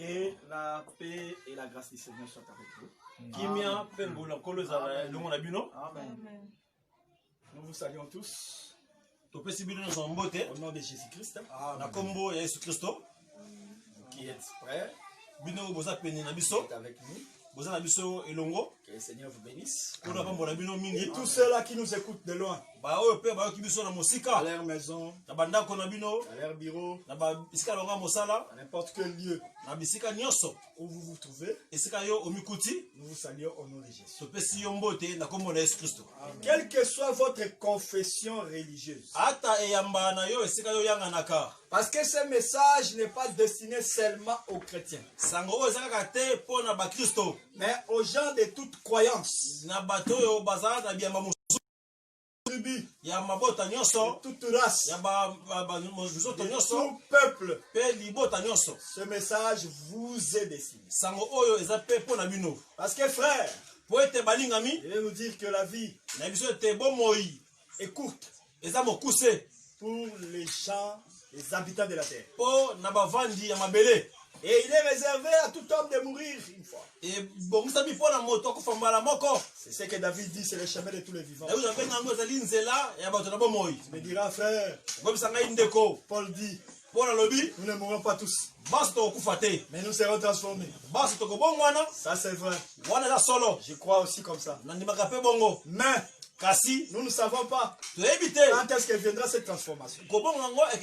Que la paix et la grâce du Seigneur soient avec vous. Amen. Nous vous saluons tous. Au nom de Jésus-Christ. Qui est prêt. Qui est avec nous. Que le Seigneur vous bénisse. Et tous ceux-là qui nous écoutent de loin, à leur maison, à leur bureau, à n'importe quel lieu où vous vous trouvez, nous vous saluons au nom de Jésus. Quelle que soit votre confession religieuse, parce que ce message n'est pas destiné seulement aux chrétiens, mais aux gens de toute croyance, de toute race, de tout peuple. Ce message vous est destiné. Parce que frère, je vais vous dire que la vie est courte pour les gens, les habitants de la terre. Et il est réservé à tout homme de mourir une fois. C'est ce que David dit, c'est le chemin de tous les vivants. Tu me diras, frère, Paul dit, nous ne mourrons pas tous, mais nous serons transformés. Ça c'est vrai. Je crois aussi comme ça. Mais nous ne savons pas quand est-ce que viendra cette transformation. Parce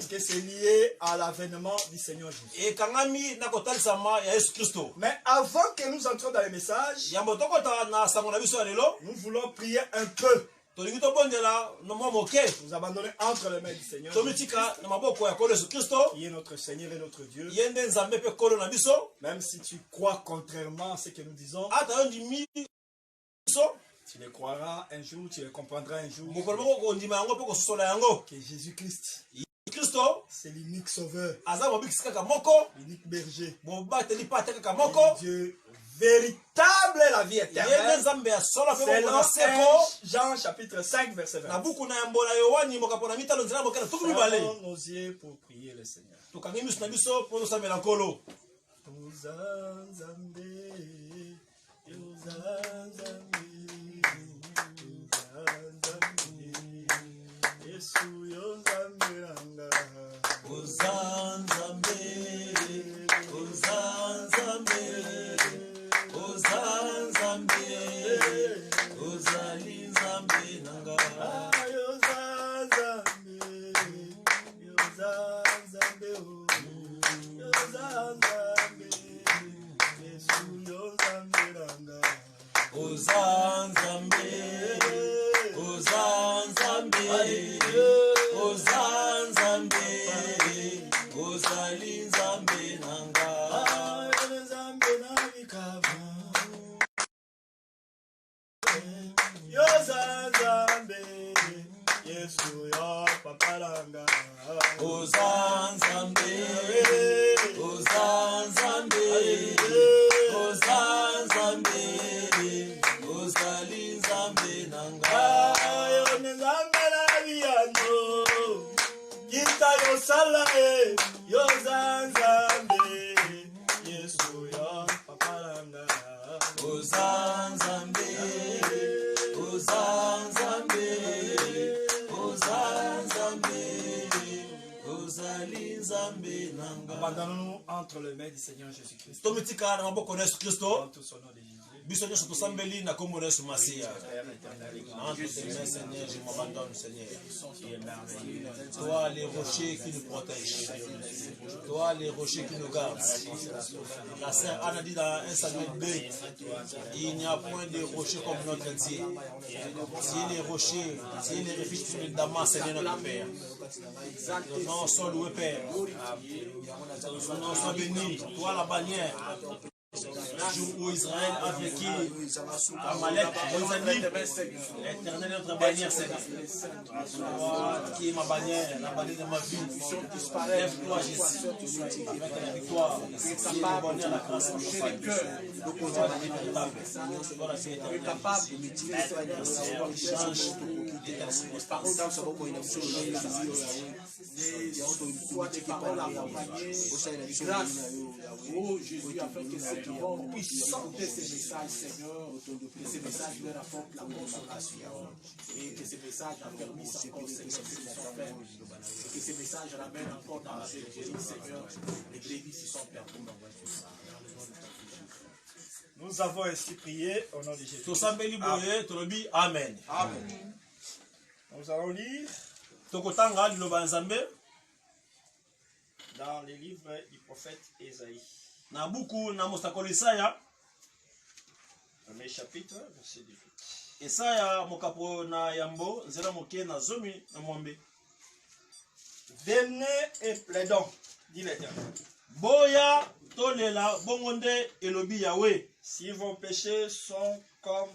que c'est lié à l'avènement du Seigneur Jésus. Mais avant que nous entrions dans les messages, nous voulons prier un peu. Nous abandonner entre les mains du Seigneur Jésus, qui est notre Seigneur et notre Dieu. Même si tu crois contrairement à ce que nous disons, tu le croiras un jour, tu le comprendras un jour. Que Jésus-Christ, c'est l'unique sauveur, l'unique berger, Dieu véritable et la vie éternelle. Selon Jean chapitre 5 verset 20. Fermons nos yeux pour prier le Seigneur. Abandonnons-nous entre les mains du Seigneur Jésus-Christ. Dans tout son nom de Jésus. Entre tes mains, Seigneur, je m'abandonne, Seigneur. Toi, les rochers qui nous protègent. Toi, les rochers qui nous gardent. La sœur Anne a dit dans 1 Samuel 2, il n'y a point de rocher comme notre Dieu. Si les rochers, si les refuges sur le Damas, Seigneur notre Père. Ton nom soit loué, Père. Ton nom soit béni. Toi, la bannière. Le jour où Israël a vécu Amalek, l'Éternel est notre bannière, Seigneur. Toi qui est ma bannière, la bannière de ma vie. Lève-toi, Jésus, avec la victoire, le bonheur, la grâce, toucher les cœurs. Toi, la véritable. Toi, la véritable. Capable de change l'état de soit des paroles accompagnées. Grâce, oh Jésus, afin que ceux qui vont puissent écouter ces messages, Seigneur, que ces messages leur apportent la consolation et que ces messages affermissent encore, Seigneur, ceux qui sont faibles. Et que ces messages ramènent encore dans la bergerie, Seigneur, les brebis qui sont perdues. Nous avons ainsi prié au nom de Jésus. Amen. Amen. Nous allons lire dans les livres du prophète Ésaïe. Premier chapitre, verset 18. Esaya mokapo na yambo nzela moke na zomi na mwambe. Venez et plaidons, dit l'Éternel. Boya tolela bongonde elobi Yahweh. Si vos péchés sont comme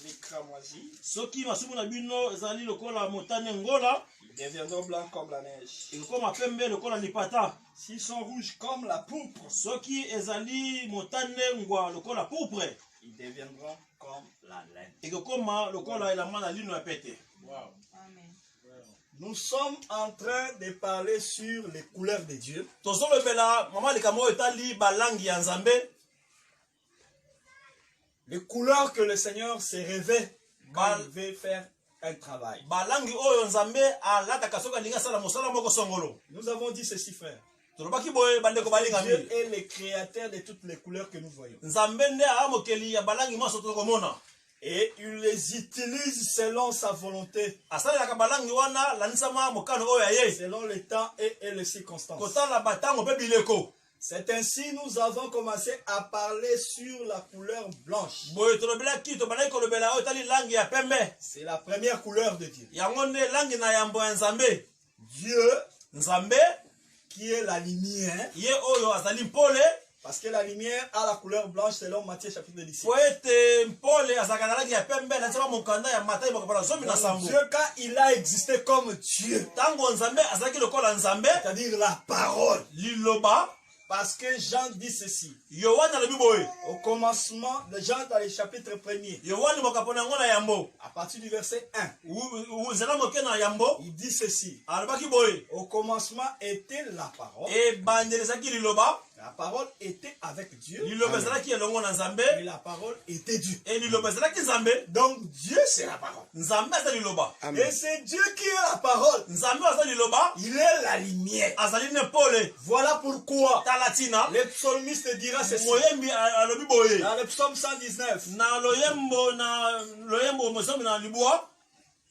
les cramoisis, Soki masumu na bino ezali lokola motane ngola, ils deviendront blancs comme la neige. ekoma pembe lokola lipata. S'ils sont rouges comme la pourpre, Soki ezali motane ngwa lokola pourpre, ils deviendront comme la laine. ekoma lokola elamba na lino ya pete. Wow. Nous sommes en train de parler sur les couleurs de Dieu. Tozolobela mama likamo etali balangi ya Nzambe. Les couleurs que le Seigneur s'est révélé quand il veut faire un travail. Balangi oyo Nzambe alataka soki alingi asala mosala moko songolo. Nous avons dit ceci, frère. Tolobaki boye bandeko balinga Dieu mingi. est le créateur de toutes les couleurs que nous voyons. Nzambe nde aamokeli ya balangi maso tokomona. Et il les utilise selon sa volonté, Asalelaka balangi wana lanisama mokano oyo ya ye. selon le temps et les circonstances. Kotala batango pe bileko. C'est ainsi nous avons commencé à parler sur la couleur blanche. Boye tolobelaki tobandaki kolobela oyo etali langi ya pembe. C'est la première couleur de Dieu. Yango nde langi na yambo ya Nzambe. Dieu, Nzambe qui est la lumière, ye oyo azali mpole. parce que la lumière a la couleur blanche selon Matthieu chapitre 17. Po ete mpole azalaka na langi ya pembe natisaka mokanda ya Matayi bakopala zomi na sambo. Dieu, quand il a existé comme Dieu, Tango Nzambe azalaki lokola Nzambe, c'est-à-dire la parole, liloba. parce que Jean dit ceci. Yohane alobi boye. Au commencement de Jean dans le chapitre 1er, Yohane mokapo na yango na yambo. à partir du verset 1, Nzela moke na yambo. il dit ceci. Alobaki boye. Au commencement était la parole. Ebandelisaki liloba. La parole était avec Dieu. Liloba ezalaki elongo na Nzambe. Et la parole était Dieu. Et liloba ezalaki Nzambe. Donc Dieu c'est la parole. Nzambe aza liloba. Et c'est Dieu qui est la parole. Nzambe aza liloba. Il est la lumière. Azali ne pole. Voilà pourquoi Talatina. le psalmiste dira ceci. Moyembi alobi boye. Dans le psaume 119. Na loyembo mosomi na libwa.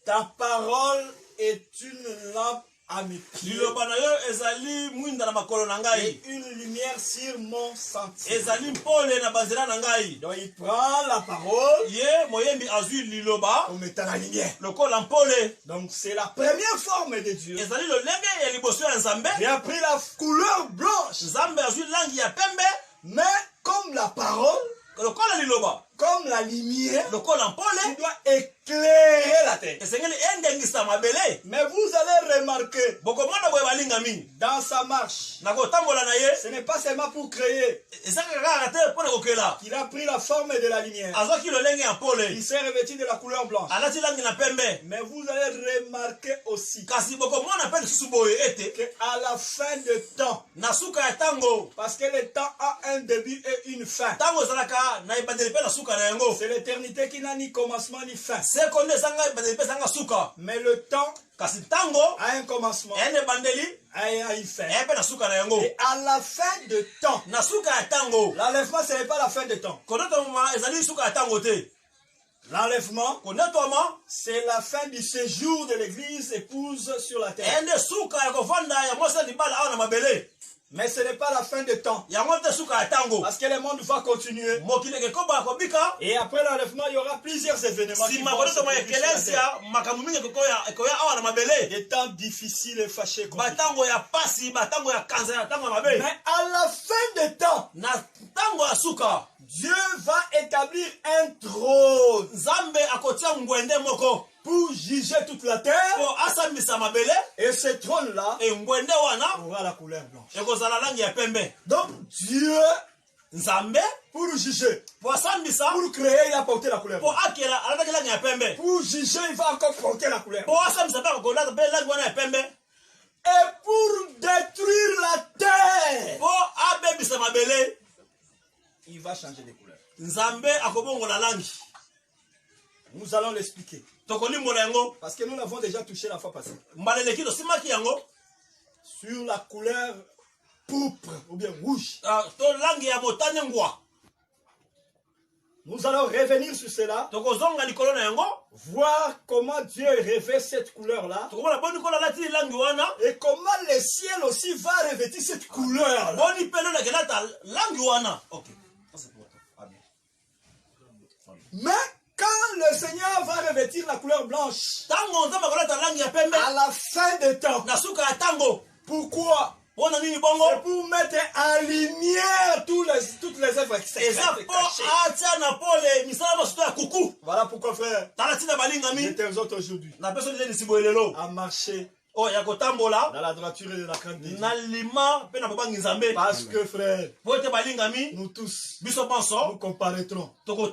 Ta parole est une lampe à mes pieds Liloba na yo ezali mwinda na makolo na et ngai. une lumière sur mon sentier. Ezali mpole na banzela na ngai. Donc il prend la parole Ye moyembi azwi liloba en mettant la lumière. lokola mpole. Donc c'est la première forme de Dieu. Ezali lolenge ya liboso ya Nzambe. Il a pris la couleur blanche, Nzambe azwi langi ya pembe mais comme la parole, lokola liloba comme la lumière, lokola il mpole doit éclairer la terre. esengeli endengisa mabele. Mais vous allez remarquer, Bokomona boye balinga mingi dans sa marche, na kotambola na ye ce n'est pas seulement pour créer ezaka kaka te mpo na kokela. qu'il a pris la forme de la lumière. Azwaki lolenge ya Il mpole s'est revêtu de la couleur blanche. alati langi na pembe. Mais vous allez remarquer aussi Kasi bokomona mpe lisusu boye ete qu'à la fin de temps, na suka ya tango, parce que le temps a un début et une fin, tango ezalaka na ebandeli mpe na suka na yango. c'est l'éternité qui n'a ni commencement ni fin. Seko nde ezanga ebandeli mpe ezanga suka. Mais le temps Kasi ntango a un commencement ene ebandeli a une fin. epe na suka na yango. Et à la fin de temps, Na suka ya tango l'enlèvement ce n'est pas la fin de temps. konetama ezali suka ya tango te. L'enlèvement, Konetama c'est la fin du séjour de l'église épouse sur la terre. ende suka ya kovanda ya mwasi ya libala awa na mabele. Mais ce n'est pas la fin de temps. Yango te suka ya tango. Parce que le monde va continuer. Mokili ekoba kobika. Et après l'enlèvement, il y aura plusieurs événements qui Sima vont se konetama produire sur la terre. ekelesia makambo mingi ekoya awa na mabele. Des temps difficiles et fâchés. Batango ya pasi, batango ya kanza, ya tango ya mabe. Mais à la fin de temps, Na tango ya suka Dieu va établir un trône Nzambe akotia ngwende moko pour juger toute la terre. po asambisa mabele. Et ce trône-là E ngwende wana aura la couleur blanche. ekozala langi ya pembe. Donc Dieu, Nzambe pour juger, po asambisa pour créer, il a porté la couleur po blanche. akela alataki langi ya pembe. Pour juger, il va encore porter la couleur Po blanche. asambisa mpe akolata mpe langi wana ya pembe. Et pour changer de couleur. Nzambe akobongo la langue. Nous allons l'expliquer. Tokolimbola yango. Parce que nous l'avons déjà touché la fois passée. Mbaleleki to simaki yango. Sur la couleur pourpre ou bien rouge. To langue ya motane ngwa. Nous allons revenir sur cela. Tokozonga likolo na yango. Voir comment Dieu revêt cette couleur-là. Tokomona boni kola lati langue wana. Et comment le ciel aussi va revêtir cette couleur. Boni pelo na kelata langue wana. OK. Mais quand le Seigneur va revêtir la couleur blanche, à la fin des temps, pourquoi? C'est pour mettre en lumière toutes les œuvres secrètes. Voilà pourquoi, frère, je t'exhorte aujourd'hui à marcher dans la droiture et la crainte de Dieu. Parce que, frère, nous tous, nous comparaîtrons devant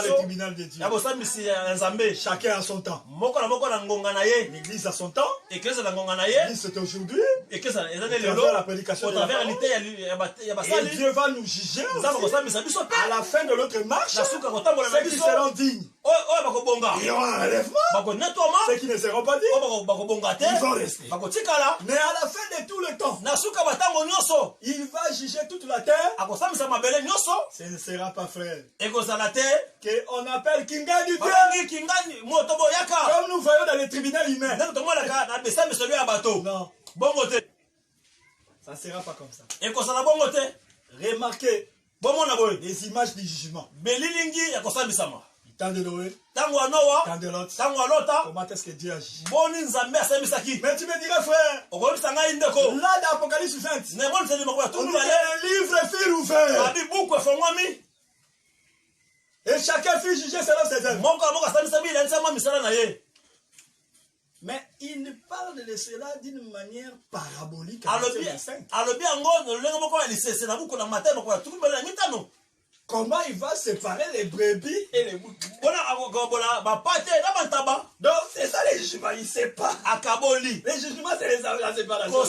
le tribunal de Dieu. Chacun a son temps. L'église a son temps. L'église c'est aujourd'hui. La prédication de la parole. Et Dieu va nous juger à la fin de notre marche. Ceux qui seront dignes, il y aura un relèvement. Ceux qui ne seront pas dignes, ils vont rester. Mais à la fin de tout le temps, il va juger toute la terre. Ce ne sera pas, frère, qu'on appelle Kinga du Dieu. Comme nous voyons dans les tribunaux humains. Non. Ça ne sera pas comme ça. Remarquez les images du jugement. Temps de Noé, temps de Lot, comment est-ce que Dieu agit? Mais tu me dirais, frère, là dans l'Apocalypse 20, on dit que le livre fut ouvert. Et chacun fut jugé selon ses œuvres. Mais il parle de cela d'une manière parabolique. Comment il va séparer les brebis et les moutons? Donc c'est ça les jugements, il ne sait pas. Les jugements c'est la séparation.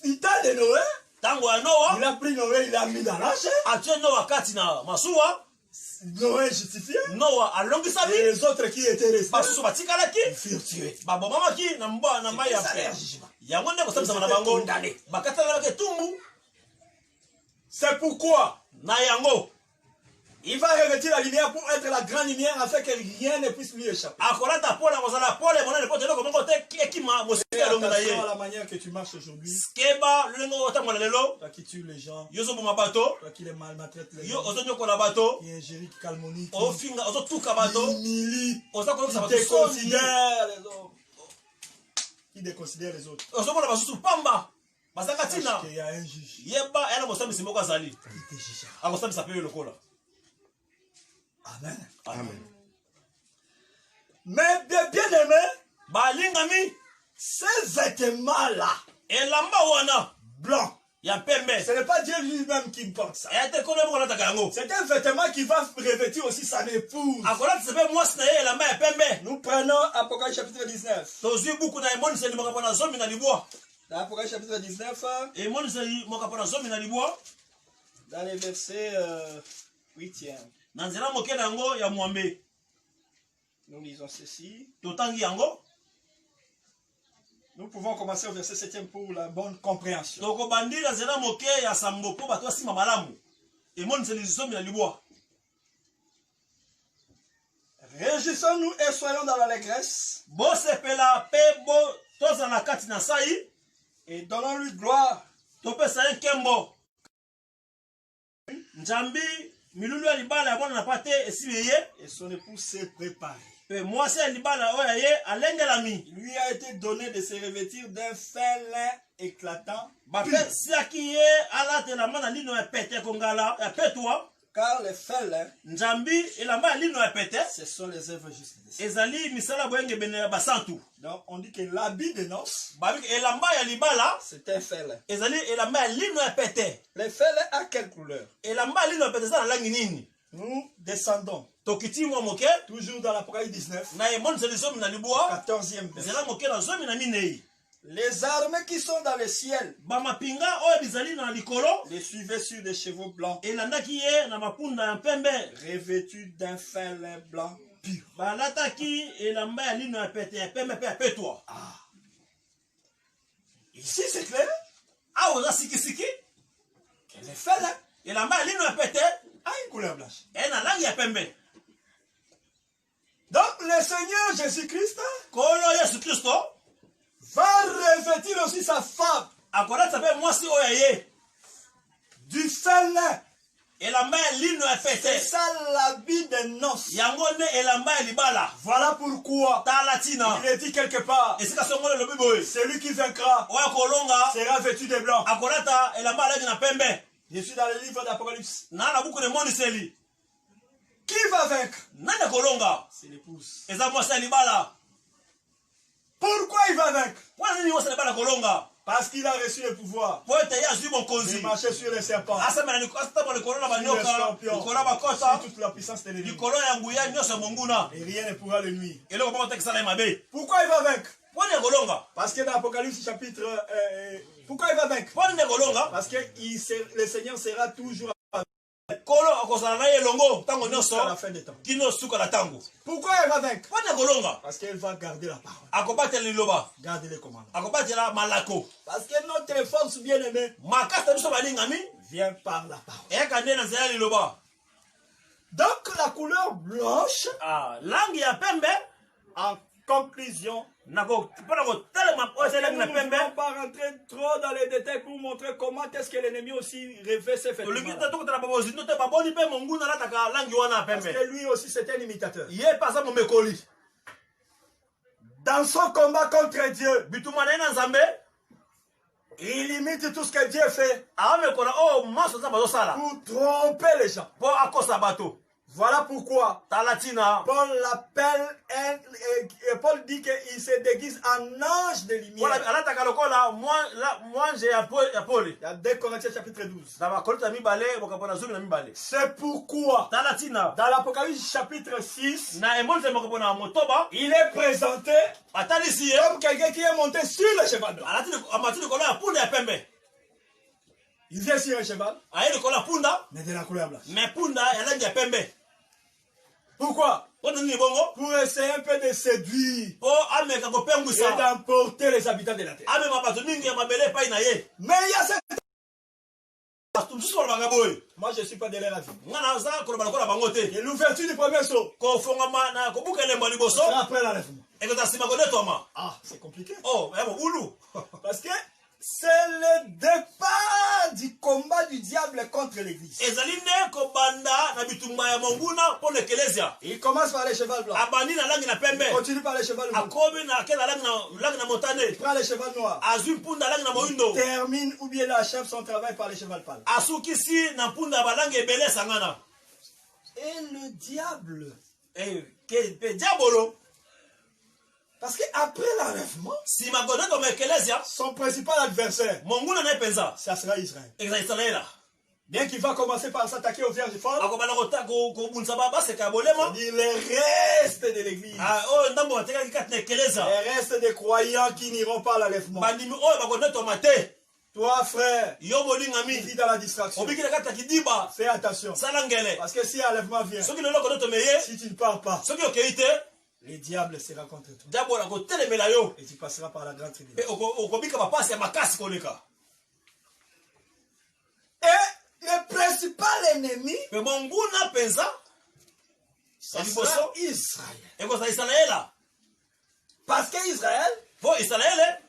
Il t'a de Noé, il a pris Noé, il l'a mis dans l'arche. Noé est justifié. Et les autres qui étaient restés, ils furent tués. C'est pourquoi il va revêtir la lumière pour être la grande lumière afin que rien ne puisse lui échapper. Attention à la manière que tu marches aujourd'hui. Toi qui tues les gens, toi qui les maltraites les gens, qui ingérit, qui calomnie, qui humilie, qui déconsidère les autres. Qui déconsidère les autres. Parce qu'il y a un juge. Il te jugera. Amen. Amen. Mais bien aimé, ces vêtements-là, blancs, ce n'est pas Dieu lui-même qui porte ça. C'est un vêtement qui va revêtir aussi sa épouse. Nous prenons Apocalypse chapitre 19. Dans Apocalypse chapitre 19, dans les versets 8e, nous lisons ceci. Nous pouvons commencer au verset 7e pour la bonne compréhension. Réjouissons-nous et soyons dans l'allégresse. Et donnons-lui gloire. Et son épouse s'est préparée. Il lui a été donné de se revêtir d'un fin lin éclatant. Car les fins lin, ce sont les œuvres justes. Donc on dit que l'habit de noces, c'est un fin lin. Les fin lin à quelle couleur? Nous descendons. Toujours dans l'Apocalypse 19. 14e verset. Les armées qui sont dans le ciel bamapinga oyo bizali na likolo les suivaient sur des chevaux blancs, elandaki ye na mapunda ya pembe revêtus d'un fin lin blanc pur. balataki elamba ya lino ya pete ya pembe mpe ya petwa. Ici, c'est clair. awa oza sikisiki Les fins lin elamba ya lino ya pete a une couleur blanche. e na langi ya pembe. Donc, le Seigneur Jésus-Christ kolo yesu kristo va revêtir aussi sa femme akolata mpe mwasi oyo ya ye du fin lin. elamba ya lino ya C'est pete ça l'habit des noces. yango nde elamba ya libala. Voilà pourquoi tala tina il est dit quelque part, esika songo elobi boye celui qui vaincra oyo akolonga sera vêtu de blanc. akolata elamba ya langi na pembe. Je suis dans le livre d'Apocalypse. na na buku emoniseli Qui va vaincre? nani akolonga C'est l'épouse. eza mwasi ya libala. Pourquoi il va vaincre? wana nini mwasi ya libala akolonga? Parce qu'il a reçu le pouvoir po ete ye azwi de bokonzi marcher sur les serpents, atambola likolo na sur les banyoka scorpions, likolo ya sur bakota toute la puissance de l'ennemi. likolo ya nguya nyonso ya monguna Et rien ne pourra le nuire. eloko moko tekisala ye mabe. Pourquoi il va vaincre? po nini akolonga? Parce que dans Apocalypse chapitre... pourquoi il va vaincre? po nini akolonga? Parce que le Seigneur sera toujours kolo akozala na ye elongo ntango nyonso à la fin des temps. kino suka na ntango. Pourquoi il va vaincre? po nini akolonga? Parce qu'il va garder la parole. akobatela liloba Garder les commandements. akobatela malako. Parce que notre force bien-aimée makasi na biso balingami vient par la parole. eyaka nde na nzela ya liloba. Donc la couleur blanche, langi ya pembe en conclusion, mpona kotelema oyo eza langi na nous ne pembe. voulons pas rentrer trop dans les détails pour montrer comment est-ce que l'ennemi aussi revêt ses tolingi vêtements. te tokotela babozindo te baboni mpe monguna alataka langi wana ya Parce pembe. que lui aussi c'est un imitateur. ye mpe aza momekoli Dans son combat contre Dieu, bituma na ye na nzambe il imite tout ce que Dieu fait amekola oyo maso nzambe azosala pour tromper les gens. mpo akosa bato. Voilà pourquoi tala ntina Paul l'appelle, Paul dit qu'il se déguise en ange de lumière. alataka lokola mwanje ya pole Il y a 2 Corinthiens chapitre 12. na bakorinto ya mibale bokapo na zomi na mibale. C'est pourquoi tala ntina dans l'Apocalypse chapitre 6, na emonise mokapo na motoba il est présenté atalisi ye comme quelqu'un qui est monté sur le cheval blanc. amati likolo ya punda ya pembe. Il vient sur un cheval, aye likolo ya punda mais de la couleur blanche. me punda ya langi ya pembe. Pourquoi? mpona nini bongo? Pour essayer un peu de séduire mpo ameka et kopengwisa d'emporter les habitants de la terre. amema bato mingi ya mabele epai na ye. Mais il y a cette... bato mosusu balobaka boye Moi je ne suis pas de leur avis. nga naza koloba lokola bango te. Et l'ouverture du premier saut kofongama na kobuka elembo ya liboso sera après l'enlèvement. ekozala nsima konetwama. Ah, c'est compliqué. o ya mobulu Parce que c'est le départ du combat du diable contre l'église. ezali nde kobanda na bitumba ya monguna mpo na ekelesia. Il commence par les chevals blancs. abandi na langi na pembe Il continue par les chevals blancs. akomi na ke na langi na motane Il prend les chevals noirs. azwi mpunda ya langi na moyindo Termine ou bien il achève son travail par les chevals pâles. asukisi na mpunda ya balangi ebele esangana. Et le diable, mpe diabolo parce qu'après l'enlèvement, nsima konetwama ekelesia son principal adversaire, monguna na ye mpenza ça sera Israël. ezala israela. Bien qu'il va commencer par s'attaquer aux vierges folles, akobanda kobundisa baseka ya bolema c'est-à-dire les restes de l'église, oyo ndambo batekaki kati na ekelesia les restes des croyants qui n'iront pas à l'enlèvement. bandimi oyo bakonetwama te. Toi, frère, yo qui molingami vis dans la distraction, obiki na kati ya kidiba fais attention. sala ngele Parce que si l'enlèvement vient, soki lelo konetwama ye si tu ne pars pas, soki okei te le diable sera contre toi. diabolo akotelemela yo Et tu passeras par la grande mpe tribulation. okobika bapasi ya makasi koleka. Et le principal ennemi, mpe monguna mpenza ça ya sera liboso Israël. ekozala isalaela Parce qu'Israël mpo isalaele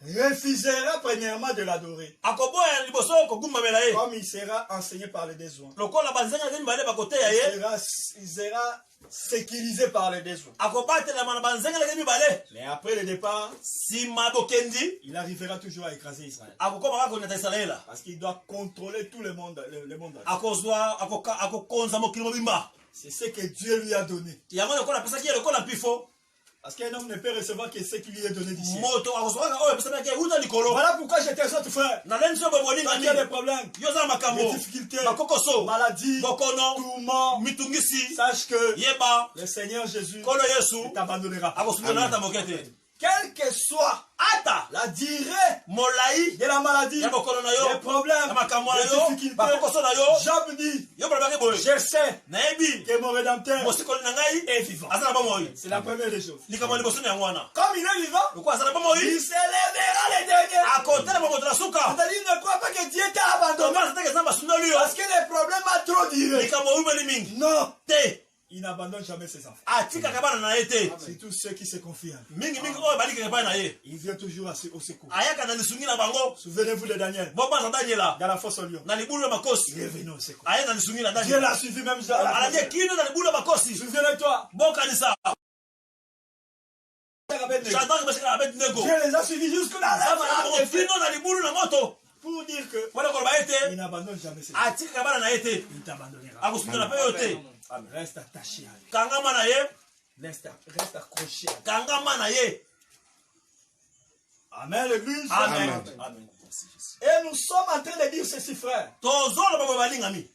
refusera premièrement de l'adorer. akoboya liboso kogumbamela ye Comme il sera enseigné par les désoins. lokola banzengaka mibale bakoteya ye Il sera sécurisé par les désoins. akobatelama na banzengeleke mibale. Mais après le départ, nsima bokendi il arrivera toujours à écraser Israël. akokoma kaka koneta isalaela Parce qu'il doit contrôler tout le monde. Le monde. akozwa akokonza mokili mobimba C'est ce que Dieu lui a donné. yango lokola apesaki ye lokola mpifo Parce qu'un homme ne peut recevoir que ce qui lui est donné d'ici. moto akozwaka oyo epesamaki ye uta likolo. Voilà pourquoi je t'exhorte, frère. naleni so boye Quand il y a des bolingami problèmes, yo oza na makambo des difficultés, bakokoso maladies, bokono tourments, mitungisi sache que yeba le Seigneur Jésus kolo yesu ne t'abandonnera pas. akosundana ata moke te. quel que soit ata la durée molai de la maladie, ya bokolo na yo les problèmes, ya makambo na les yo difficultés, bakokoso na yo Job dit, yo balobaki boye je sais nayebi que mon rédempteur mosikoli na ngai est vivant. aza na bomoi C'est la première des choses. likambo ya liboso na yango wana Comme il est vivant, lokola aza na bomoi il se lèvera les derniers. akotelema moto na suka C'est-à-dire, ne crois pas que Dieu t'a abandonné tomala tateke eza basundoli yo parce que les problèmes ont trop duré. likambo oyubeli mingi Non, te il n'abandonne jamais ses enfants. atikaka bana na ye te C'est tous ceux qui se confient. mingimingi oyo balikaka epai na ye Il vient toujours au secours. ayaka na lisungi na bango Souvenez-vous de Daniel, bobanza daniela dans la fosse au lion. na libulu ya makosi Il est venu au secours. aye na lisungi na Dieu daniela l'a suivi même dans la alandi fosse. kino na libulu ya makosi Souvenez-toi, bokanisa shadraki meshaki na abednego Dieu les a suivis jusque dans la bango flamme. kino na libulu na moto Pour dire que mpona koloba ye te il n'abandonne jamais ses enfants. atikaka bana na ye te Il t'abandonnera. akosundela mpe yo te Reste attaché à lui. kangama na ye Reste accroché à lui. kangama na ye Amen, l'église. amen Amen. amen Et nous sommes en train de dire ceci, frère. tozoloba boye balingami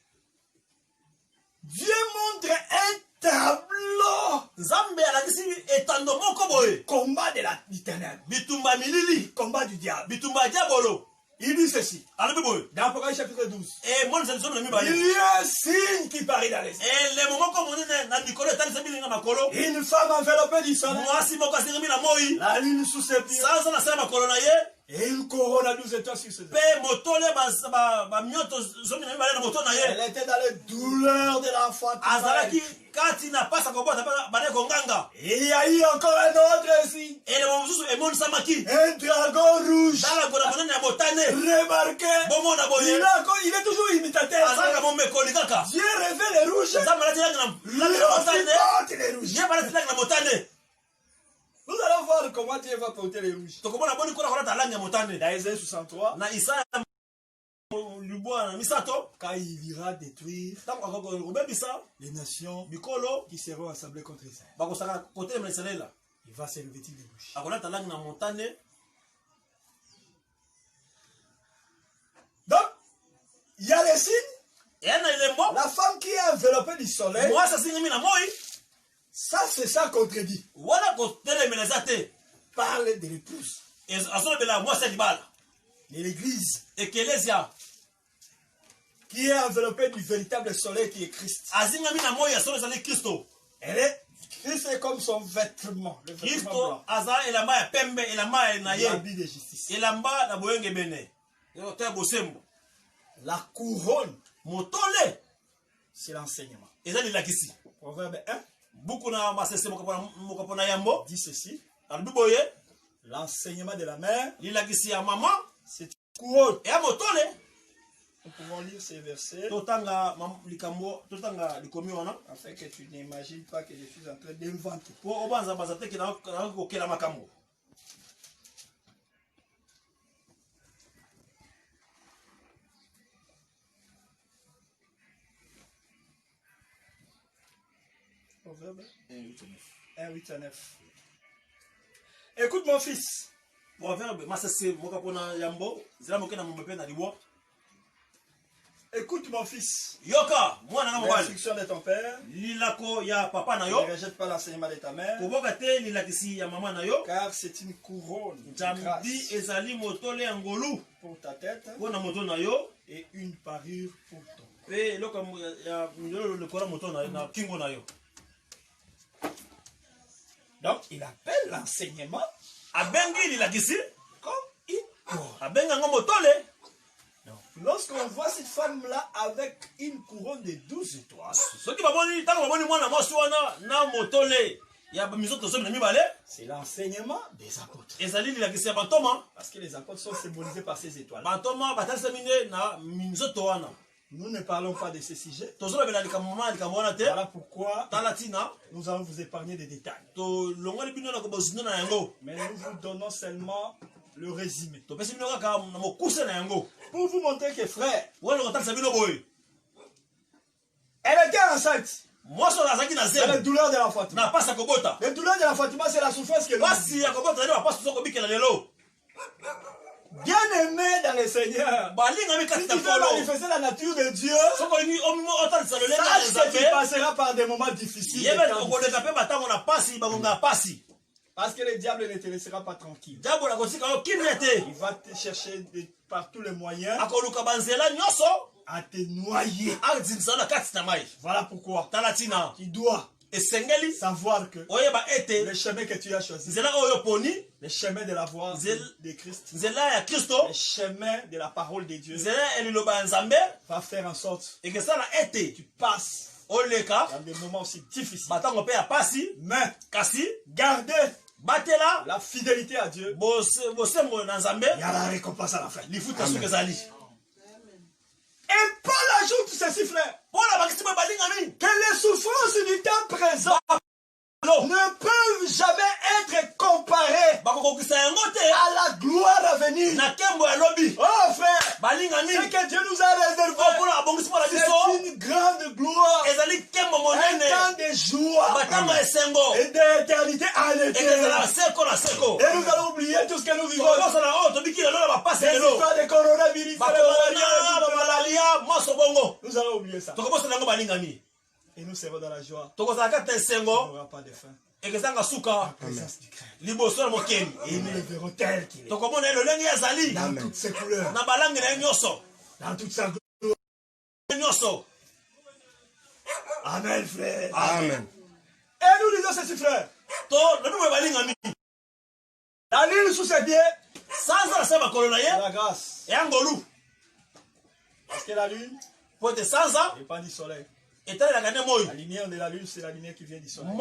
Dieu montre un tableau. nzambe alakisi etando moko boye Combat de l'éternel. bitumba milili Combat du diable. bitumba ya diabolo Il dit ceci. alobi boye Dans Apocalypse chapitre 12. emonisa lisomi na Il mibale y a un signe qui paraît dans les airs. elemo moko monene na mikolo etalisa bilinga makolo Une femme enveloppée du soleil. mwasi moko asengemi na moi La lune sous ses pieds. sanza na se ya makolo na ye Et une couronne à 12 étoiles sur ses épaules. mpe motole bamioto zomi na mibale na moto na ye Elle était dans les douleurs de l'enfant. azalaki kati na pasa kobota mpe bane konganga Il y a eu encore un autre signe. elemo mosusu emonisamaki Un dragon rouge. tala ngona monene ya motane Remarquez. bomona boye Il est toujours imitateur. azalaka momekoli kaka Dieu révèle les rouges. nzambe alati langi Lui na aussi motane porte les rouges. ye balati langi na motane Nous allons voir comment Dieu va porter les rouges. tokomona boni kona kolata langi ya motane Dans Isaïe 63, na isaya libwa na misato quand il ira détruire ntango akobebisa les nations mikolo qui seront assemblées contre Israël, bakosaka kotelema na israela il va se revêtir des rouges. akolata langi na motane Donc, il y a les signes. eya na elembo La femme qui est enveloppée du soleil, mwasi asingami na moi ça c'est ça contredit. wana kotelemela eza te Parle de l'épouse, azolobela mwasi ya libala de l'église, ekelesia qui est enveloppée du véritable soleil qui est Christ. azingami na moi ya solo ezali kristo Christ est comme son vêtement, le vêtement kristo blanc, aza elamba ya pembe elamba na ye l'habit de justice. elamba na boyenge bene to ya bosembo La couronne, motole c'est l'enseignement. eza lilakisi Proverbe 1 buku na masese mokapo na yambo dit ceci, alobi boye l'enseignement de la mère, lilakisi ya mama c'est une couronne. eya motole Nous pouvons lire ces versets totanga likambo totanga likomi wana afin que tu n'imagines pas que je suis en train d'inventer. po obanza teke na kokela makambo Proverbe 1, 8 à 9. Écoute mon fils, proverbe masese mokapo na yambo zela moke na mombe mpe na libwa écoute mon fils, yoka mwana nga mobali l'instruction de ton père, lilako ya papa na ne yo rejette pas l'enseignement de ta mère, koboka te lilakisi ya mama na yo car c'est une couronne de nzambi grâce ezali motole ya ngolu pour ta tête mpo na moto na yo et une parure pour ton cou. mpe eloko ya milolo lekola moto na kingo na yo Donc il appelle l'enseignement abengi lilakisi comme une couronne. abengi yango motole Lorsqu'on voit cette femme-là avec une couronne de 12 étoiles, soki baboni ntango baboni mwana mwasi wana na motole ya mizoto zomi na mibale c'est l'enseignement des apôtres. ezali lilakisi ya bantoma Parce que les apôtres sont symbolisés par ces étoiles. bantoma batalisami nde na minzoto wana Nous ne parlons pas de ce sujet. tozolobela likambo wana te Voilà pourquoi tala ntina nous allons vous épargner des détails. tolongoli bino na kobozindo na yango Mais nous vous donnons seulement le résumé. topesi bino kaka na mokuse na yango Pour vous montrer que frère, wana kotalisa bino boye elle était enceinte. mwasi oyo azalaki na C'est la zelo douleur de l'enfantement. na pasi ya kobota La douleur de l'enfantement, c'est la souffrance que l'on pasi ya kobota nde bapasi so kobikela lelo bien aimé dans le Seigneur. balingami Si kati tu na veux kolo manifester la nature de Dieu, soko olingi omimo otalisa lolenge sache que tu nzambe passeras par des moments difficiles. yebe des temps okoleka mpe batango na pasi bangonga ya pasi Parce que le diable ne te laissera pas tranquille. Il va te chercher par tous les moyens à te noyer. Voilà pourquoi tu dois savoir que le chemin que tu as choisi, le chemin de la voie de Christ, le chemin de la parole de Dieu, va faire en sorte que tu passes dans des moments aussi difficiles. Mais gardez la fidélité à Dieu. Il y a la récompense à la fin. Et Paul ajoute ceci, frère, que les souffrances du temps présent ne peuvent jamais être comparées à la gloire à venir. Oh frère, ce que Dieu nous a réservé, c'est une grande gloire, un temps de joie et d'éternité à l'éternité. Et nous allons oublier tout ce que nous vivons. Les histoires de coronavirus, nous allons oublier ça. Et nous serons dans la joie. Il n'y aura pas de faim. La présence du Christ. Et nous le verrons tel qu'il est. Dans toutes ses couleurs. Dans toute sa gloire. Amen, frère. Amen. Et nous disons ceci, frère. La lune sous ses pieds. La grâce. Parce que la lune dépend du soleil. La lumière de la lune, c'est la lumière qui vient du soleil.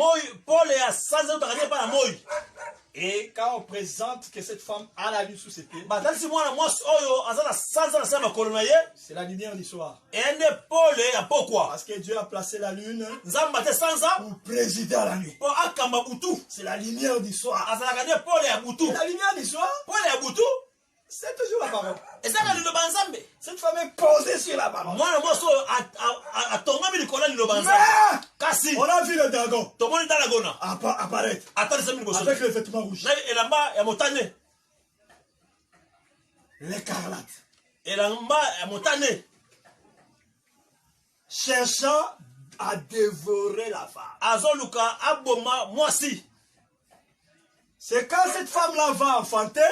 Et quand on présente que cette femme a la lune sous ses pieds, c'est la lumière du soir. Parce que Dieu a placé la lune pour présider à la nuit. C'est la lumière du soir. Et la lumière du soir, c'est toujours la parole. Cette femme est posée sur la parole. Mais on a vu le dragon apparaître avec le vêtement rouge, l'écarlate, cherchant à dévorer la femme. C'est quand cette femme-là va enfanter,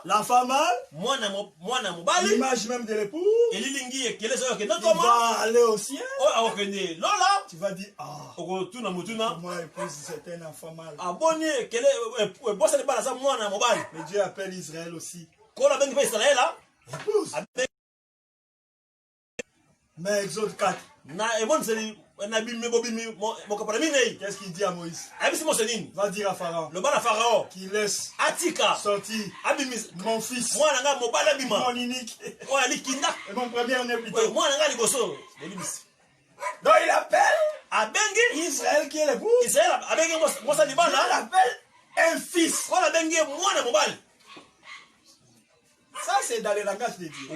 la femme, l'image même de l'époux, il va aller au ciel. Tu vas dire, ah, moi épouse, c'est un enfant mâle. Mais Dieu appelle Israël aussi épouse. Mais Exode 4. Qu'est-ce qu'il dit à Moïse? Va dire à Pharaon qu'il laisse sortir mon fils, mon unique, et mon premier-né plutôt. Donc il appelle Israël qui est l'époux. Il appelle un fils. Ça c'est dans le langage de Dieu.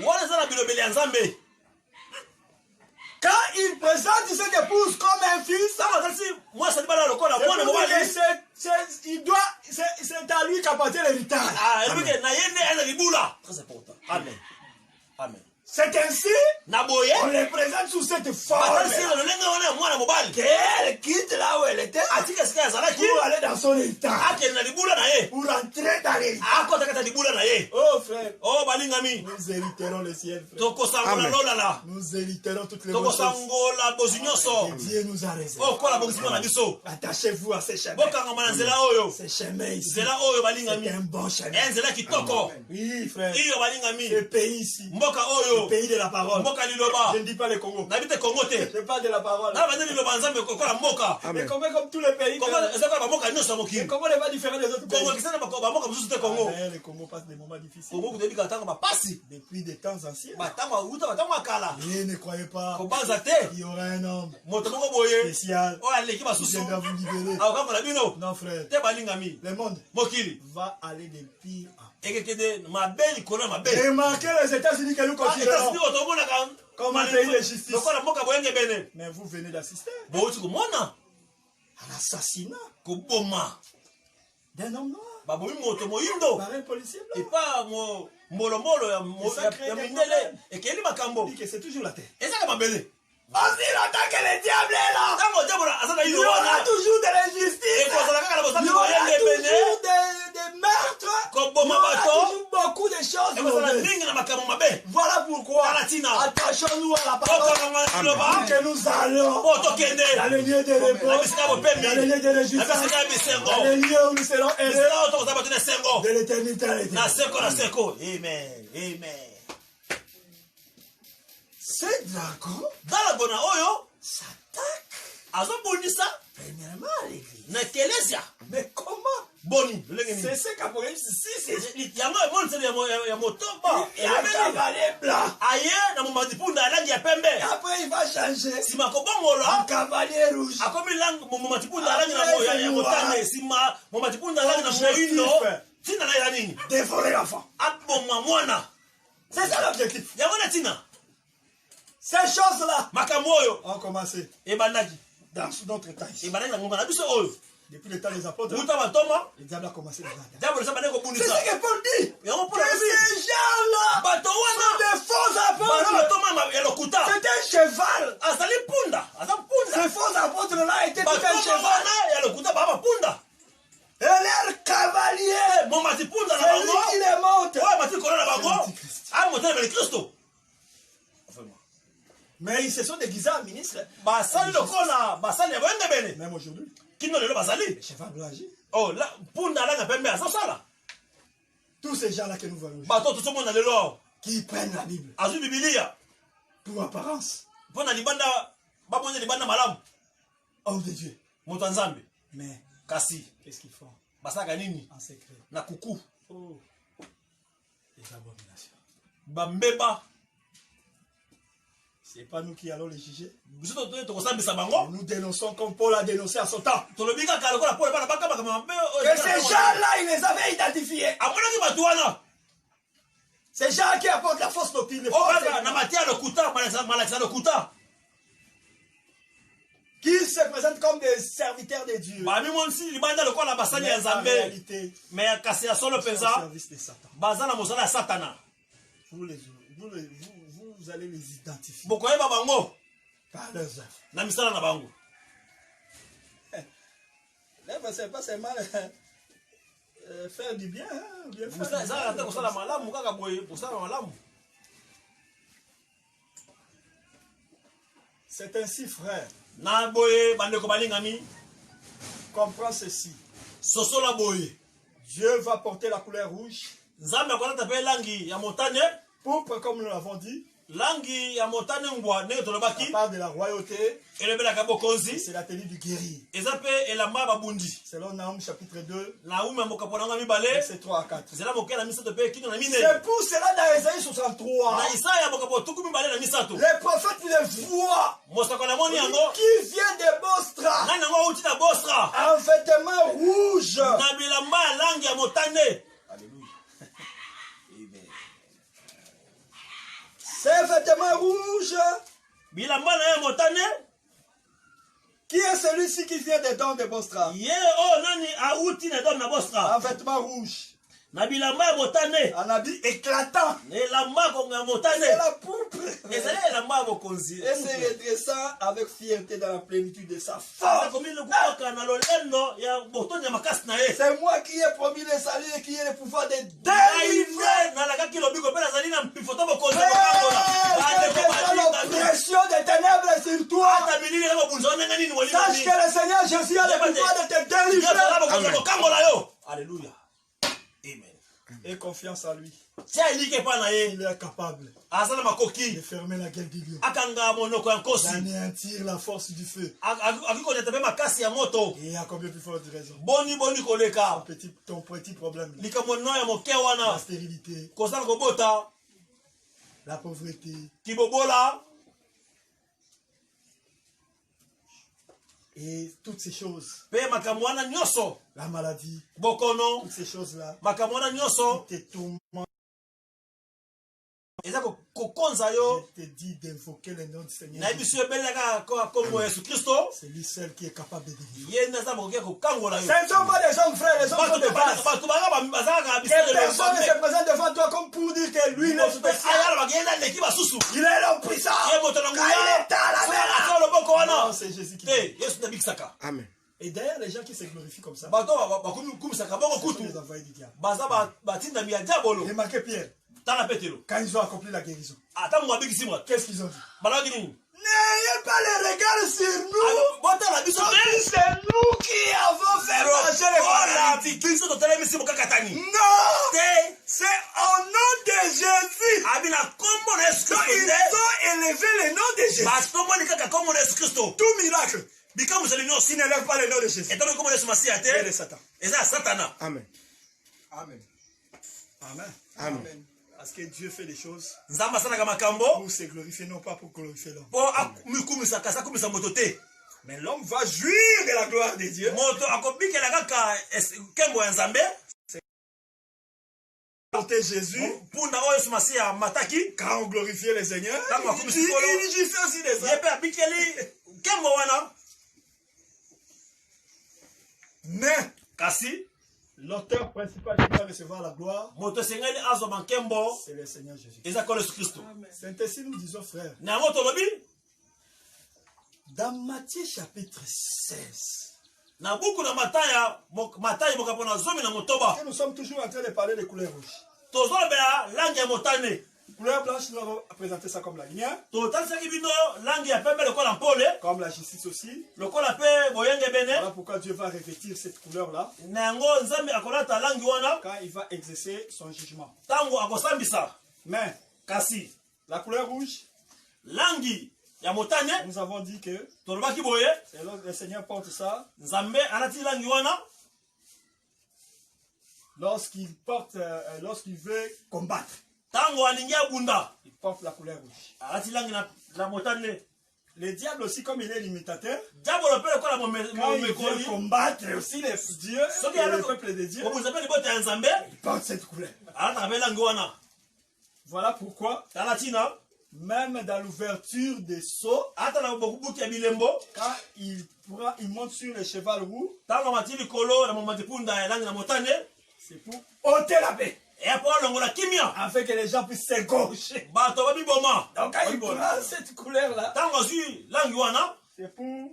Quand il présente cette épouse comme un fils, c'est à lui qu'appartient l'héritage. Très important. Amen. Amen. C'est ainsi on les présente sous cette forme. Qu'elle quitte là où elle était pour aller dans son héritage. Pour entrer dans l'héritage. Oh frère, nous hériterons le ciel, frère. Amen. Nous hériterons toutes les bonnes choses. Dieu nous a réservé. Attachez-vous à ces chemins. Ces chemins ici, c'est un bon chemin. Oui frère, ce pays ici, le pays de la parole. Je ne dis pas le Congo. Je parle de la parole. Le Congo est comme tous les pays. Le Congo n'est pas différent des autres pays. Le Congo passe des moments difficiles. Depuis des temps anciens. Et ne croyez pas qu'il y aura un homme spécial qui viendra vous libérer. Non frère, le monde va aller de pire en pire. Remarquez les États-Unis que nous considérons comme un pays de justice. Mais vous venez d'assister à l'assassinat d'un homme noir par un policier blanc. Il dit que c'est toujours la terre. Aussi longtemps que le diable est là. Il y aura toujours de l'injustice. Il y aura toujours des meurtres. Il y aura toujours beaucoup de choses. Voilà pourquoi attachons-nous à la parole que nous allons dans le lieu de repos, dans le lieu de réjouissance, dans le lieu où nous serons heureux de l'éternité à l'éternité. Amen. Amen. Ce dragon s'attaque premièrement à l'église. Mais comment? C'est ce qu'Apocalypse 6. Il y a un cavalier blanc. Et après il va changer un cavalier rouge. Dévorer l'enfant. C'est ça l'objectif. Ces choses-là ont commencé dans notre temps. Depuis le temps des apôtres, le diable a commencé les attaques. C'est ce que Paul dit. Que ces gens-là sont des faux apôtres. C'est un cheval. Ces faux apôtres-là étaient tout un cheval. Et leur cavalier, celui qui les monte, mais ils se sont déguisés en ministres. Même aujourd'hui. Le cheval doit agir. Tous ces gens-là que nous voyons qui prennent la Bible pour apparence, homme de Dieu. Mais qu'est-ce qu'ils font en secret? Oh, les abominations. C'est pas nous qui allons les juger. Nous dénonçons comme Paul a dénoncé à son temps. Que ces gens-là, il les avait identifiés. Ces gens qui apportent la fausse doctrine. Qui se présentent comme des serviteurs de Dieu. En réalité, c'est au service de Satan. Vous allez les identifier par leurs œuvres. C'est pas seulement faire du bien, bien faire. C'est ainsi, frère. Comprends ceci. Dieu va porter la couleur rouge. Pourpre, comme nous l'avons dit. La part de la royauté, c'est la tenue du guerrier. Selon Nahum chapitre 2, verset 3 à 4. C'est pour cela dans Ésaïe 63, les prophètes les voient. Qui vient de Bostra, en vêtements rouges. Ces vêtements rouges. Qui est celui-ci qui vient des dons de Bostra? En vêtements rouges. Un habit éclatant. C'est la pourpre. Et se redressant avec fierté dans la plénitude de sa force. C'est moi qui ai promis le salut et qui ai le pouvoir de délivrer. L'oppression des ténèbres sur toi. Sache que le Seigneur Jésus a le pouvoir de te délivrer. Alléluia. Amen. Et confiance en lui. Il est capable de fermer la gueule du lion, d'anéantir la force du feu. Et à combien plus forte raison? Ton petit problème, la stérilité, la pauvreté, et toutes ces choses, la maladie, toutes ces choses-là, qui te tourmentent. Je te dis d'invoquer le nom du Seigneur. C'est lui seul qui est capable de délivrer. Ce ne sont pas des hommes, frères, les hommes sont de base. Que personne ne se présente devant toi comme pour dire que lui il est spécial. Il est l'homme puissant. Quand il est à la mer, c'est Jésus qui te yesu nabikisaka. Amen. Et d'ailleurs, les gens qui se glorifient comme ça, bato bakumisaka bango ce sont kutu les envoyés du diable. baza batindami ya diabolo. Remarquez Pierre, Tala petelo quand ils ont accompli la guérison, ata mo abikisi mwa qu'est-ce qu'ils ont dit? balaki nini N'ayez pas les regards sur nous. botala biso te C'est nous qui avons fait marcher les paralytiques. biso totelemisi mokakatani Non, te c'est au nom de Jésus. abi na kombo na yesu Donc, kristo ils te ont élevé le nom de Jésus. batomboli kaka kombo na yesu kristo Tout miracle bikamuseli nyonso qui n'élève pas le nom de Jésus etoki kombo na yesu masiya est de te Satan. eza ya satana. Amen. Amen. Amen. Amen. Parce que Dieu fait des choses nzambe asalaka makambo pour se glorifier, non pas pour glorifier l'homme. mpo amikumisaka kasi akumisa moto te. Mais l'homme va jouir de la gloire de Dieu. moto akobikela kaka nkembo ya nzambe Porter Jésus, mpunda oyo yesu masiya mataki quand on glorifiait le Seigneur, Quand on il fait sikolo, fait aussi des ye hommes. mpe abikeli nkembo wana. Mais Kasi l'auteur principal qui va recevoir la gloire, moto esengeli azwa bankembo c'est le Seigneur Jésus. eza kolo yesu kristo. C'est ainsi nous disons, frère, na yango tolobi dans Matthieu chapitre 16, na buku na matayi mokapo na zomi na motoba et nous sommes toujours en train de parler des couleurs rouges. tozolobela langi ya motane. Couleur blanche, nous avons présenté ça comme la lumière, totalisaki bino langi ya pembe lokola mpole comme la justice aussi. lokola mpe boyenge bene. Voilà pourquoi Dieu va revêtir cette couleur-là na yango nzambe akolata langi wana quand il va exercer son jugement. ntango akosambisa. Mais Kasi la couleur rouge, langi ya motane nous avons dit que tolobaki boye et lorsque le Seigneur porte ça, nzambe alati langi wana lorsqu'il porte, lorsqu'il veut combattre, ntango alingi abunda il porte la couleur rouge. alati langi na motane. Le diable aussi, comme il est l'imitateur, diabolo mpe lokola quand il veut momekoli combattre aussi les dieux Soki et avec- le peuple de Dieu, obunza mpe libota ya nzambe il porte cette couleur. alataka mpe langi wana. Voilà pourquoi, tala ntina même dans l'ouverture des sceaux, ata na bokubuki ya bilembo quand il monte sur le cheval roux, ntango amati likolo na momati punda ya langi na motane c'est pour ôter la paix, eya mpo alongola kimia afin que les gens puissent s'égorger. bato babiboma. Donc quand il prend cette couleur-là, ntango azwi langi wana c'est pour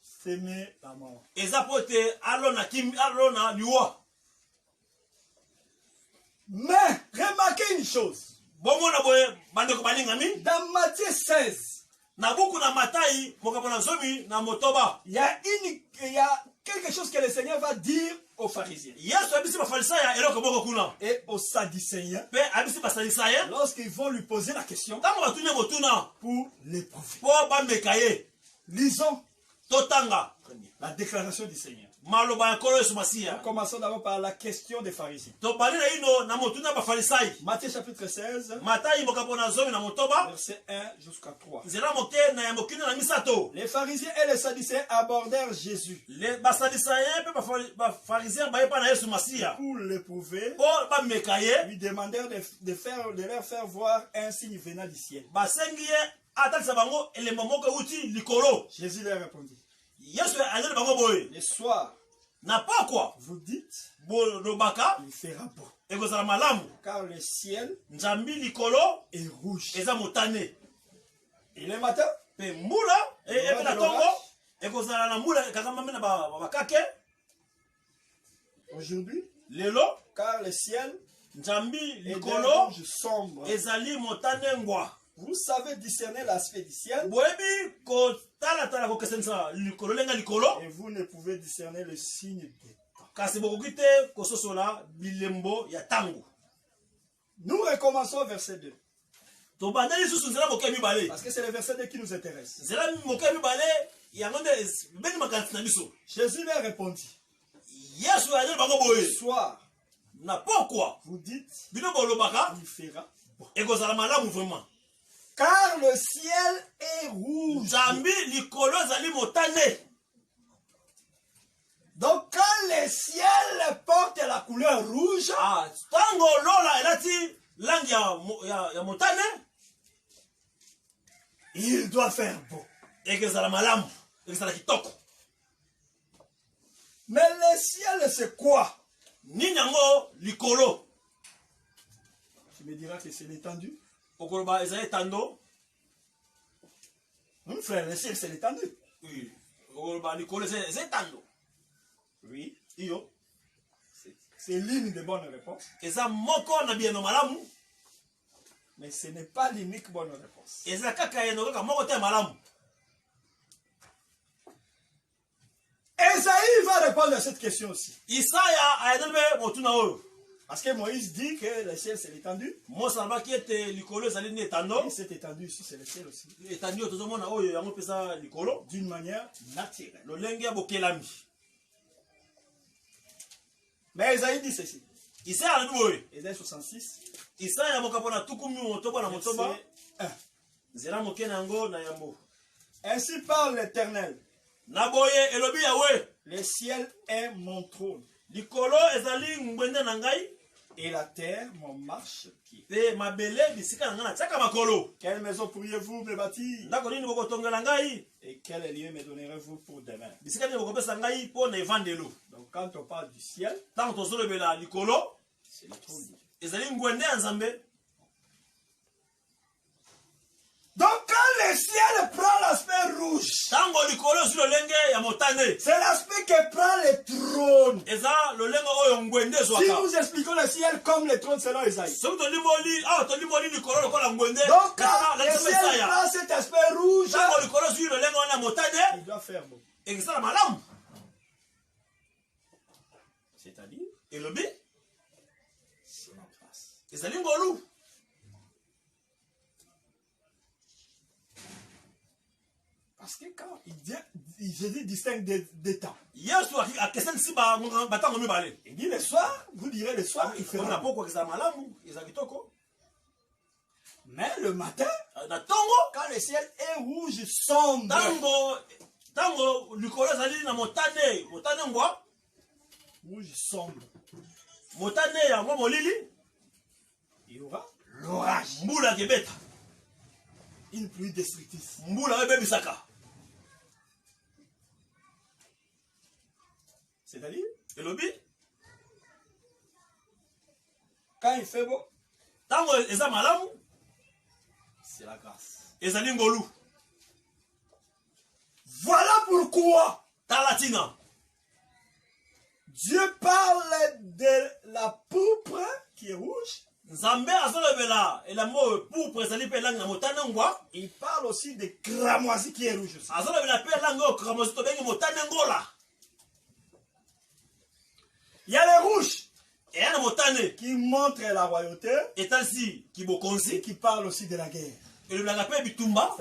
s'aimer la mort. eza mpo ete alona liwa. Mais remarquez une chose, bomona boye bandeko balingami dans Matthieu 16, na buku na matayi mokambo na zomi na motoba il y a quelque chose que le Seigneur va dire aux pharisiens yesu abisi bafarisayo eloko moko kuna et aux sadducéens mpe abisi basalisaye lorsqu'ils vont lui poser la question ntango batuni ye motuna pour l'éprouver. mpo bameka ye. Lisons totanga la déclaration du Seigneur. maloba ya nkolo yesu masiya. Commençons d'abord par la question des pharisiens. tobali na ino na motuna ya bafarisayi Matthieu chapitre 16, matayi mokambo na zomi na motoba verset 1 jusqu'à 3. nzela moke na ya mokili na misato. Les pharisiens et les sadducéens abordèrent Jésus basalisaye mpe bafarisien baye mpa na yesu masiya pour l'éprouver, mpo bameka ye. lui demandèrent de leur faire voir un signe venant du ciel. basengi ye atalisa bango elembo moko euti likolo. Jésus leur répondit, yesu azali bango boye le soir, na pokwa vous dites, bolobaka il fera beau, ekozala malamu car le ciel nzambi likolo est rouge. eza motane Et le matin, mpe mbula epe na ntongo ekozala na mbula ekangama mpe na bakake. aujourd'hui, lelo car le ciel nzambi est d'un likolo rouge sombre. ezali motane ngwa. Vous savez discerner l'aspect du ciel, boyebi kotalatala kokesenisa likolo lenga likolo et vous ne pouvez discerner le signe des temps. kasi bokoki te kososola bilembo ya ntango. Nous recommençons verset 2, tobandeli lisusu nzela moke ya mibale. parce que c'est le verset 2 qui nous intéresse. nzela moke ya mibale yango nde beni makanisi na biso. Jésus leur répondit, yesu azali bango le boye soir, na pokwa vous dites, bino bolobaka il fera beau, ekozala malamu vraiment. car le ciel est rouge. nzambi likolo ezali motane. Donc quand le ciel porte la couleur rouge, ntango lola elati langi ya motane il doit faire beau. ekozala malamu ekozala kitoko. Mais le ciel c'est quoi? nini yango likolo? Tu me diras que c'est l'étendue. okoloba ezali etando. Frère, le ciel c'est l'étendue. Oui. C'est tando. Oui. Iyo. C'est l'une des bonnes réponses. Eza moko na bien no malamu. Mais ce n'est pas l'unique bonne réponse. Eza kaka yeno kaka moko te malamu. Esaïe va répondre à cette question aussi. Isaya ayedebe motuna oyo. Parce que Moïse dit que le ciel c'est l'étendue. Mosa alobaki ete likolo ezali ni etando. Et cette étendue ici c'est le ciel aussi. Etandi oyo tozomona oyo yango pesa likolo. D'une manière naturelle. Lolenge ya bokelami. Mais Esaïe dit ceci. Isaya alobi boye. Esaïe 66. Isaya ya mokapo na tuku mi motoba na motoba. Verset 1. Nzela moke na yango na yambo. Ainsi parle l'Éternel. Na boye elobi yawe. Le ciel est mon trône. Likolo ezali ngwende na ngai. Et la terre mon marche-pied. Pe mabele bisika na ngai na tiaka makolo. Quelle maison pourriez-vous me bâtir? Ndako nini bokotongela ngai? Et quel lieu me donnerez-vous pour demain? Bisika nini bokopesa ngai mpo na evandelo. Donc quand on parle du ciel, Ntango tozolobela likolo, c'est le trône de Dieu. ezali ngwende ya Nzambe. Donc quand le ciel prend l'aspect rouge, Ntango likolo ezwi lolenge ya motane, c'est l'aspect que prend le trône. eza lolenge oyo ngwende Si ezwaka. nous expliquons le ciel comme le trône selon Isaïe. Soki tolimoli awa tolimoli likolo lokola ngwende, Donc quand na le liso ciel Isaya. prend cet aspect rouge, Ntango likolo ezwi lolenge wana ya motane, il doit faire bon. ekisala malamu. C'est-à-dire, Elobi c'est la grâce. ezali ngolu. Parce que quand Jésus distingue des temps. Yesu akesenisi batango mibale. Il dit le soir, vous direz le soir, il fera Na bon. poko ekisala malamu, eza kitoko. Mais le matin, Na tongo, quand le ciel est rouge sombre, tango likolo ezali na motane, motane ngwa, rouge sombre, motane yango molili, il y aura l'orage, mbula kebeta, une pluie destructrice. mbula oyo ebebisaka. C'est-à-dire, Elobi, quand il fait beau, tango eza malamu, c'est la grâce. ezali ngolu. Voilà pourquoi Tala tina, Dieu parle de la pourpre qui est rouge. Nzambe azolobela elamba oyo pourpre ezali mpe elangi na motane ngwa, Il parle aussi de cramoisi qui est rouge aussi. azolobela mpe elangi oyo kramosi tobengi motane ngola. Il y a les rouges Eya na motane, qui montrent la royauté etalisi et kibokonzi, qui parlent aussi de la guerre. elobelaka mpe bitumba.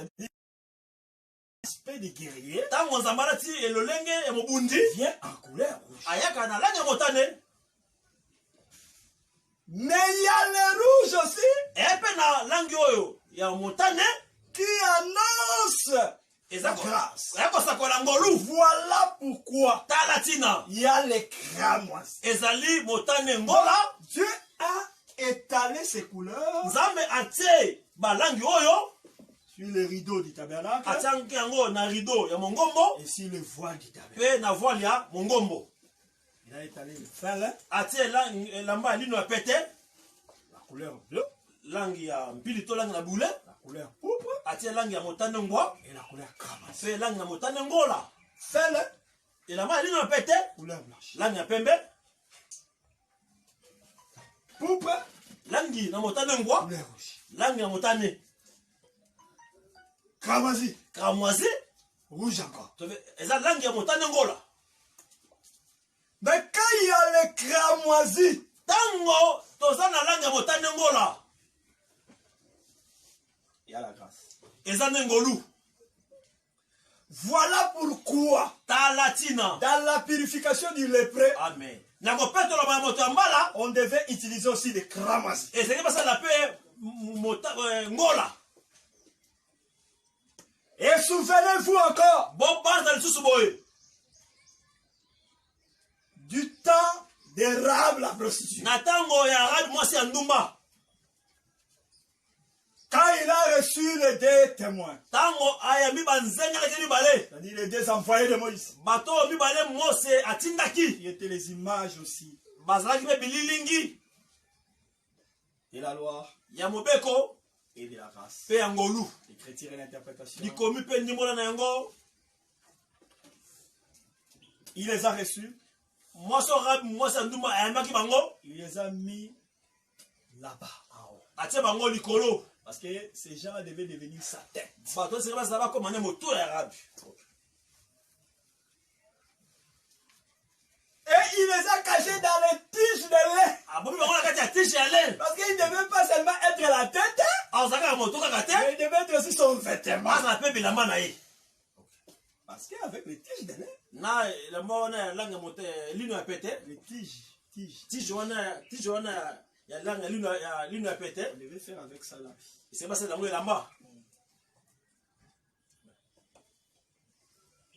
L'aspect des guerriers Ntango Nzambe alati elolenge ya mobundi, vient en couleur rouge. ayaka na langi ya motane. Mais il y a les rouges aussi Eya mpe na langi oyo ya motane, qui annoncent eza la grâce. eya kosakola ngolu. Voilà pourquoi Tala tina, il y a les cramoisis. ezali motane ngola. Dieu a étalé ses couleurs Nzambe atie balangi oyo, sur les rideaux du tabernacle atiangi yango na rideau ya mongombo, et sur le voile du tabernacle. mpe na voile ya mongombo. Il a étalé le fin lin, Atie elamba ya lino ya pete, la couleur bleue, langi ya mpili to langi na bule, la couleur pourpre atie langi ya motane ngwa, et la couleur cramoisi. mpe langi na motane ngola. Fin lin, Elamba ya lino ya pete, couleur blanche. langi ya pembe, Pourpre, langi na motane ngwa, couleur rouge. langi ya motane Cramoisi, cramoisi, rouge encore. eza langi ya motane ngola. Mais quand il y a les cramoisis, Tango toza na langi ya motane ngola, il y a la grâce. eza nde ngolu. Voilà pourquoi, Tala tina, dans la purification du lépreux, amen. Na kopetola ba moto ya mbala, on devait utiliser aussi des cramoisis. ezali basala mpe ngola. Et souvenez-vous encore Bobanza lisusu boye, du temps de Rahab la prostituée. na tango ya Rabi mwasi ya ndumba, Quand il a reçu les deux témoins, tango ayambi banzengelaki mibale, c'est-à-dire les deux envoyés de Moïse, bato oyo mibale Mose atindaki, qui étaient les images aussi bazalaki mpe bililingi de la loi ya mobeko et de la grâce. mpe ya ngolu. L'écriture et l'interprétation Likomi mpe ndimbola na yango, Il les a reçus. Moi, ça nous Il les a mis là-bas, en haut. atie bango likolo. Parce que ces gens devaient devenir sa tête. Bato c'est pas ça va commander moto ya arabe. Et il les a cachés dans les tiges de lait. Ah bon, on a kati ya tige ya laine. Parce qu'il ne devait pas seulement être la tête, Ah, on s'aka moto kaka te. mais il devait être aussi son vêtement. Ah, ça peut bilamba na ye. Parce qu'avec les tiges de lait, Na la mona langa moto lino ya pete. les tiges, Tige wana ya langa lino ya pete. on devait faire avec ça là. C'est pas ça dans le lamba.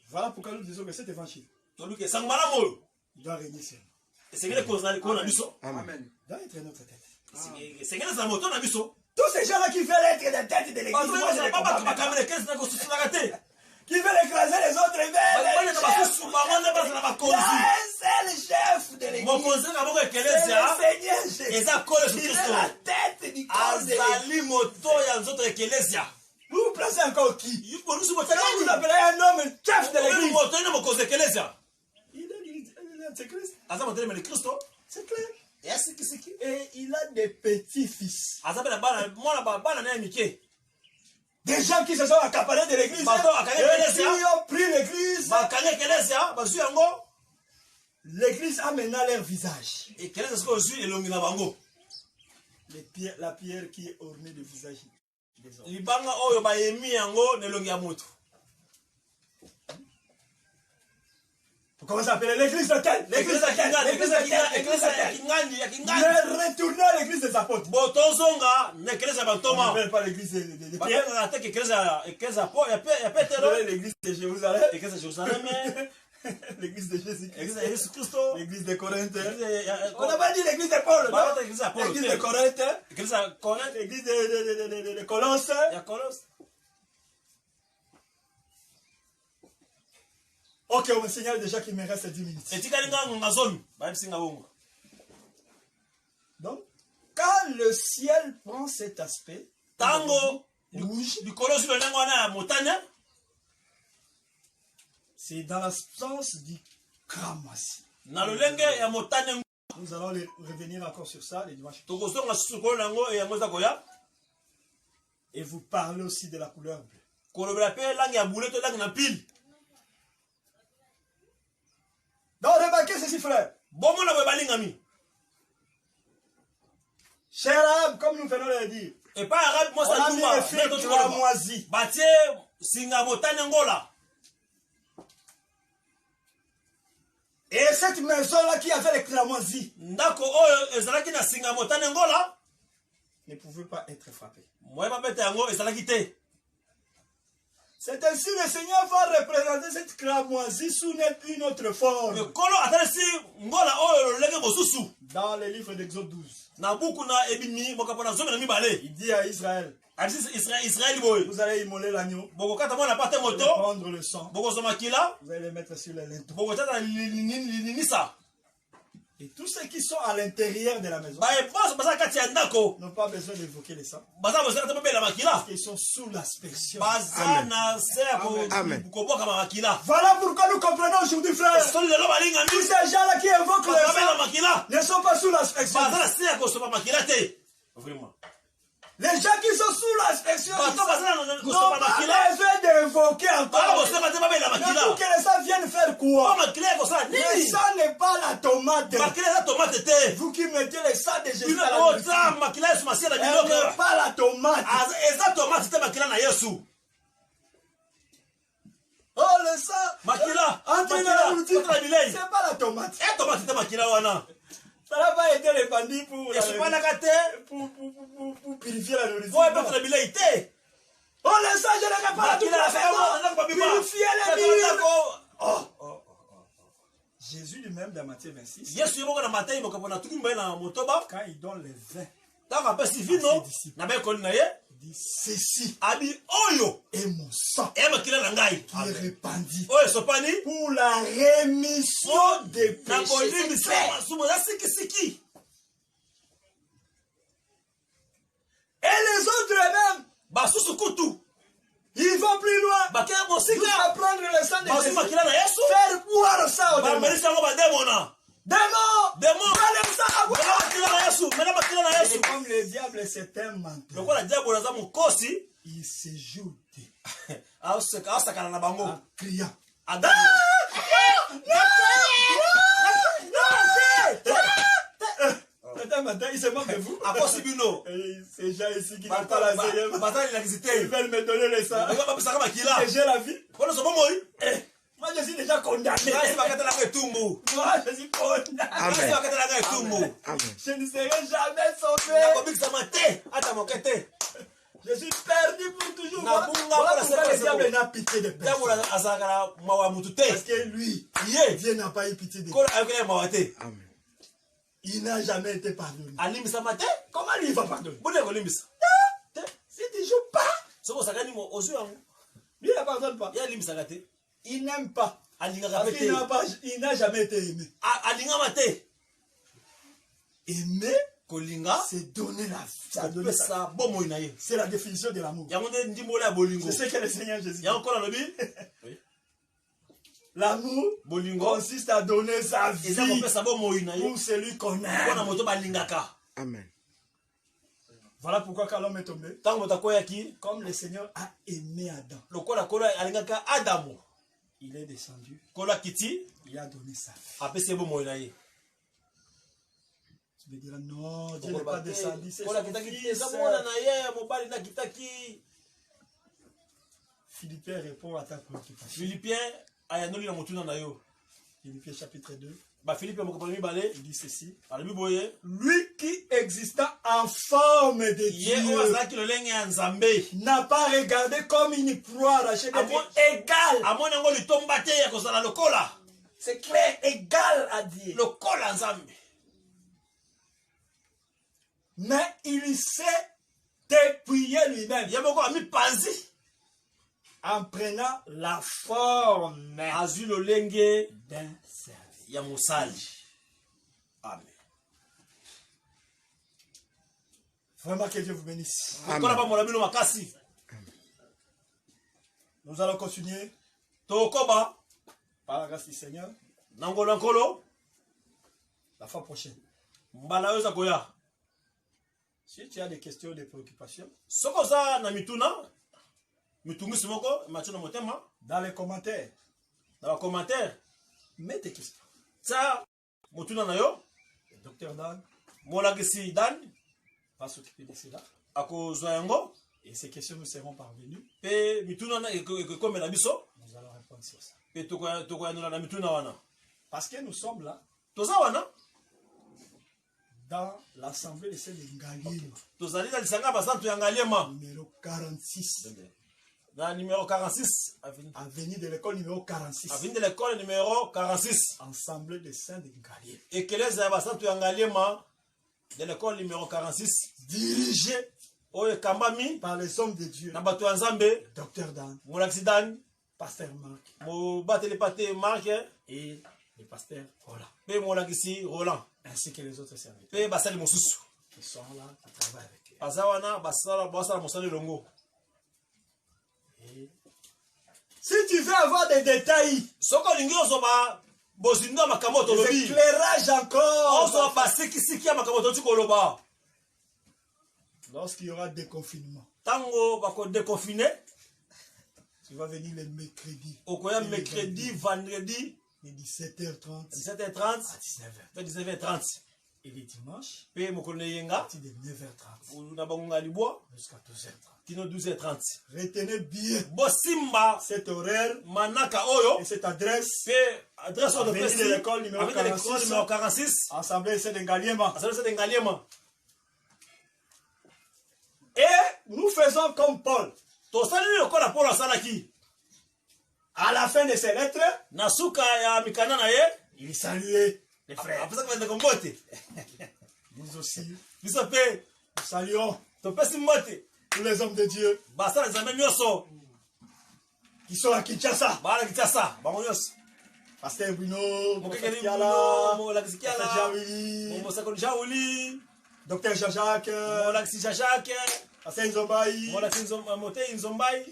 Voilà pourquoi nous disons que cet évangile, Toluke sangmala moyo. il doit régner sur nous. C'est que les causes na ko na biso. Amen. Il doit être notre tête. C'est que ça moto na biso. Tous ces gens-là qui veulent être la tête de l'église, Parce moi, je que les pas comprends ba pas. kamera 15 na ko susuna kate. Qui veulent écraser les autres, ils veulent Bale les na ba chefs. susuma wana ba na ba Il y konzi. a un seul chef de l'église. Mon conseil na boko C'est ekelezia. le Seigneur Jésus. Eza kole sur Il est Christo. la tête du corps de l'église. Azali moto ya nzoto ekelezia. Vous placez encore qui? Yuko nusu Quand vous motala. appelez un homme chef de Ele l'église, moto ina mokoze ekelezia. c'est Christ. Aza moto le Christo. C'est clair. Ya siki. Et il a des petits-fils. Aza bela bana mwana bana na mike. Des gens qui se sont accaparés de l'église. Bato, Et qui ont pris l'église. Ba kanga ekelezia, ba su yango. L'église a maintenant leur visage. Ekelezia siko su elongi na bango. La pierre qui est ornée de visage des hommes. Libanga oyo ba yemi yango na elongi ya moto. Comment ça s'appelle? L'église de quelle? L'église ya kinga, l'église ya kingandi, ya kingandi. Mais retournez à l'église des apôtres. Botozonga na ekelezia On bantoma. n'appelle pas l'église de Ba Pierre. kanga te ekelezia po ya Petero. L'église de Jérusalem. Ekelezia Jérusalem. L'église de Jésus. Ekelezia Yesu Kristo. L'église de Corinthe. Ekelezia On n'a pas dit l'église de Paul. Ba Non? ekelezia Apollo. L'église de Corinthe. Ekelezia Corinthe. L'église de Colosse. Ya Colosse. Ok, on me signale déjà qu'il me reste 10 minutes. Etikali nga ngonga zone. Ba bisinga bongo. Donc, quand le ciel prend cet aspect, Tango rouge, likolo zilo nango wana ya motane. c'est dans le sens du cramoisi. Na lolenge ya motane Nous allons revenir encore sur ça les dimanches. tokozonga susu kolo nango yango eza koya. Et vous parlez aussi de la couleur bleue. Kolobela pe langi ya boulet to langi na pile. Donc, remarquez ceci, frère. Bomo na boye balingami. Cher Arabe, comme nous venons de le dire, Et pas arabe moi on ça a mis duma. le feu cramoisi. Batie singa motane ngola. Et cette maison-là qui avait les cramoisis Ndako oyo ezalaki na singa motane ngola. ne pouvait pas être frappée. Moye babete yango ezalaki te. C'est ainsi le Seigneur va représenter cette cramoisie sous une autre forme. Kolo atalisi ngola oyo lolenge mosusu. Dans le livre d'Exode 12, Na buku na ebimi mokapo na zomi na mibale. il dit à Israël, Adisi Israël boy. vous allez immoler l'agneau, Boko kata mwana pate vous allez moto. prendre le sang, Boko zoma kila. vous allez le mettre sur les linteaux. Boko tata linisa. Et tous ceux qui sont à l'intérieur de la maison Bae boss baza kati ya ndako. n'ont pas besoin d'évoquer le sang, Baza bosa kata mabela makila. ils sont sous l'aspersion. Baza na se Amen. ko boka makila. Voilà pourquoi nous comprenons aujourd'hui, frère. Soli lelo balinga Tous mi. ces gens-là qui évoquent le Babela sang makila. ne sont pas sous l'aspersion. Baza na se ko sopa makila te. Vraiment. Les gens qui sont sous l'aspersion Bato baza na ko n'ont sopa pas makila. besoin d'évoquer Bala encore. bosa kata mabela Mais makila. pour que le sang vienne faire quoi? Kwa makila ko sa Le nini? sang n'est pas la tomate. Makila za tomate te. Vous qui mettez le sang de Jésus Bina à la ko nourriture, za makila su masia na elle biloko. n'est pas la tomate. Eza tomate te makila na Yesu. Oh, le sang. Makila. Entre dans la Makila. nourriture. Makila bilei. C'est pas la tomate. E tomate te makila wana. Ça n'a pas été répandu pour Esupanaka te. pour purifier la nourriture. Po ebetela bilei te. Oh, le sang, je ne l'ai pas toute la maison. Purifier les murs. Oh. Jésus lui-même, dans Matthieu 26, Yesu ye moko na matai mokapo na tuki mbaye na motoba. quand il donne le vin, Ntango apesi vino na bayekoli na ye. il dit ceci Abi oyo est mon sang e makila na ngai. qui est répandu Oyo esopani. pour la rémission des Na péchés. kolimbisa masumu eza sikisiki. Et les autres même, Basusu kutu. ils vont plus loin. Bakea Jusqu'à mosika. prendre le sang de Basu Jésus, makila na Yesu. faire boire balance ça au démon. Bamelisa ngo ba démona. Démon! Démon. Balance ça à Yesu. Et comme le diable c'est un menteur. Lokola diable aza mokosi, Il se joue asakana na bango. en criant. Adam. Maintenant, il se moque de vous. Akosi bino. Et ces gens ici qui n'ont pas la CM, Bata la visité. ils veulent me donner les sangs. Nga ba saka makila. Et j'ai la vie. Kono so bomoi. Moi, je suis déjà condamné. Kasi bakata la etumbu. Moi, je suis condamné. Kasi bakata la etumbu. Je ne serai jamais sauvé. Nakobikisa mate ata mokete. Je suis perdu pour toujours. Na Voilà bunga pourquoi pour le diable n'a pitié de Diable personne. azakala mawa mutu te. Parce que lui, Ye. Dieu n'a pas eu pitié de lui. Kola ayokela mawa te. Il n'a jamais été pardonné. Alimbisa mate. Comment lui il va pardonner? Bone kolimbisa. Si tu ne joues pas, Soko sakani mo ozu yango. lui il ne pardonne pas. Ya limbisa te. Il n'aime pas. Alingaka Parce pe qu'il te. il n'a jamais été aimé. Alingama te. Aimer, Kolinga. c'est donner la vie. C'est donner sa vie. Kopesa bomoi na ye. C'est la définition de l'amour. Yango nde ndimbola ya bolingo. C'est ce que le Seigneur Jésus dit. Yango kola lobi. L'amour Bolingo. consiste à donner sa vie Eza kopesa bomoi na ye. pour celui qu'on Mpona aime. moto balingaka. Amen. Voilà pourquoi quand l'homme est tombé, Tango moto akoyaki. comme le Seigneur a aimé Adam, Lokola kola alingaka Adamu. il est descendu, Kola kiti. il a donné sa vie. Apesi bomoi na ye. Tu me diras, non, Dieu n'est pas descendu, c'est Kola son kitaki te. fils. Eza mwana na ye mobali na kitaki. Philippiens répond à ta préoccupation. Philippiens ayanoli na motuna na yo. Philippiens chapitre 2, Ba Philippiens moko pali mibale. il dit ceci. Alobi boye. Lui qui exista en forme de Ye oyo Dieu azalaki lolenge ya Nzambe. n'a pas regardé comme une proie arrachée d'être égal. Amoni yango litomba te ya kozala lokola. C'est clair, égal à Dieu. Lokola Nzambe. Mais il s'est dépouillé lui-même Ye moko amipanzi. en prenant la forme Azwi lolenge d'un serviteur. ya mosali. Amen. Vraiment que Dieu vous bénisse. Kola ba mola bino makasi. Nous allons continuer Tokoba par la grâce du Seigneur nangolo nkolo la fois prochaine. mbala oyo koya. Si tu as des questions, des préoccupations, Soko za na mituna mitungisi moko matuna motema dans les commentaires, na ba commentaire mets tes questions. ça motuna na yo Le docteur Dan molakisi Dan va s'occuper de cela. akozwa yango Et ces questions nous seront parvenues. pe mituna na ekomela biso Nous allons répondre sur ça. pe tokoyanola na mituna wana Parce que nous sommes là toza wana dans l'assemblée de ceux de Ngaliema, tozali na lisanga basantu ya ngaliema numéro 46. na numéro 46 Avenue de l'école numéro 46. avenue de l'école numéro 46 Assemblée des saints de Ngaliema. ekeleza ya basantu ya ngaliema de l'école numéro 46 Dirigée oyo ekambami par les hommes de Dieu. na bato ya nzambe Docteur Dan, molakisi Dan Pasteur Marc mobateli pa te Mark et le pasteur Roland. mpe molakisi Roland Ainsi que les autres serviteurs mpe basali mosusu qui sont là, qui travaillent avec eux. baza wana basala mosala elongo. Et si tu veux avoir des détails, Soki olingi ozwa bozindo ya makambo des tolobi éclairages encore, ozwa basikisiki ya makambo toti koloba lorsqu'il y aura déconfinement, ntango bakodekonfine tu vas venir le mercredi, okoya mercredi vendredi de 17h30 17h30 à 19h. mpe 19h30 Et les dimanches, mpe mokolo na à eyenga partir de 9h30 na bangonga ya libwa jusqu'à 12h30. kino 12h30 Retenez bien bosimba cet horaire manaka oyo et cette adresse. mpe adresse oyo Avenue de l'école numéro avenue de l'école 46. numéro 46 Assemblée de Ngaliema. asalisa de ngaliema Et nous faisons comme Paul. tosali lokola polo asalaki À la fin de ses lettres, na suka ya mikanda na ye il saluait les frères. apesaki bandeko mbote Nous aussi, biso mpe nous saluons topesi mbote tous les hommes de Dieu basala nzambe nyonso qui sont à Kinshasa. balakisi asa bango nyonso Pasteur Bruno, mokekeli Kiala, molakisi Pasteur kiala Jaouli, mosakoli jauli Docteur Jean-Jacques, molakisi jajake Pasteur Nzombaï molakisi motei nzombai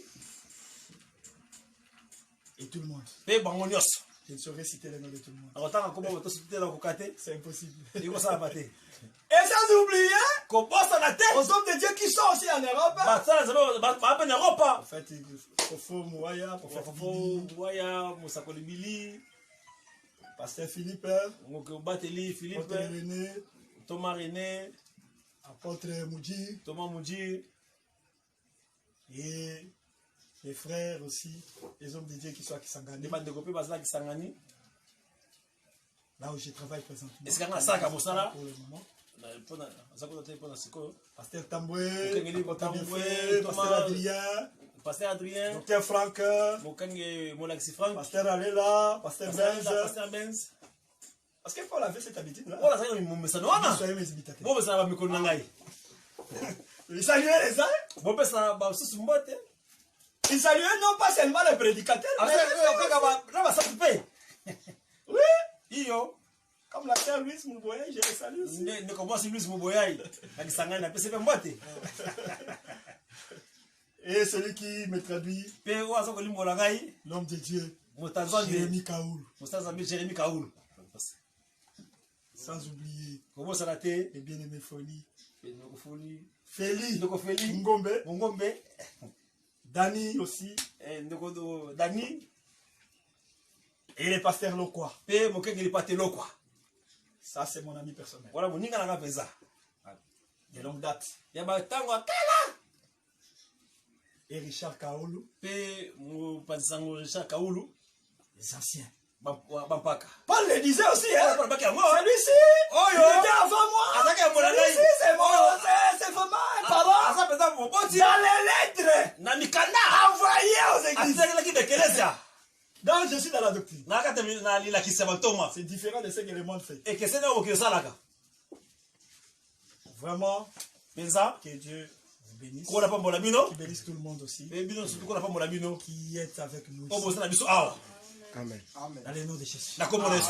et tout le monde. mpe bango nyonso Je ne saurais citer les noms de tout le monde. Alors, tant comment on c'est impossible. Et comment ça va battre? Et sans oublier qu'on bosse à la tête aux hommes de Dieu qui sont aussi en Europe. En Europe. En fait, Fofo Mouaya, Moussako Libili, Pasteur Philippe, Bateli, Philippe, René, Thomas René, Apôtre Moudji, Thomas Moudji, et les frères aussi, les hommes de Dieu qui sont à Kisangani. Là où je travaille présentement. Est-ce qu'il y a un sac à Moussala? Pour le moment. Pasteur Tamboué, Pasteur Adrien, Docteur Franck, Pasteur Alela, Pasteur Benz. Parce qu'il faut laver cette habitude-là. Il saluait les uns. Il saluait non pas seulement les prédicateurs, mais oui. Comme la sœur Louise Mouboya, je les salue aussi. Et celui qui me traduit, l'homme de Dieu, Jérémy Kaoul. Sans oublier les bien-aimés Feli, Ngombe, Dani aussi, et les pasteurs Lokwa. Ça, c'est mon ami personnel. De longue date. Et Richard Kaoulou. Les anciens. Paul le disait aussi, hein? Celui-ci, il était avant moi. Celui-ci, c'est vraiment un parent. Dans les lettres envoyées aux églises. Donc je suis dans la doctrine. C'est différent de ce que le monde fait. Vraiment, que Dieu vous bénisse. Qui bénisse tout le monde aussi. Qui est avec nous. Amen. Dans le nom de Jésus. Amen.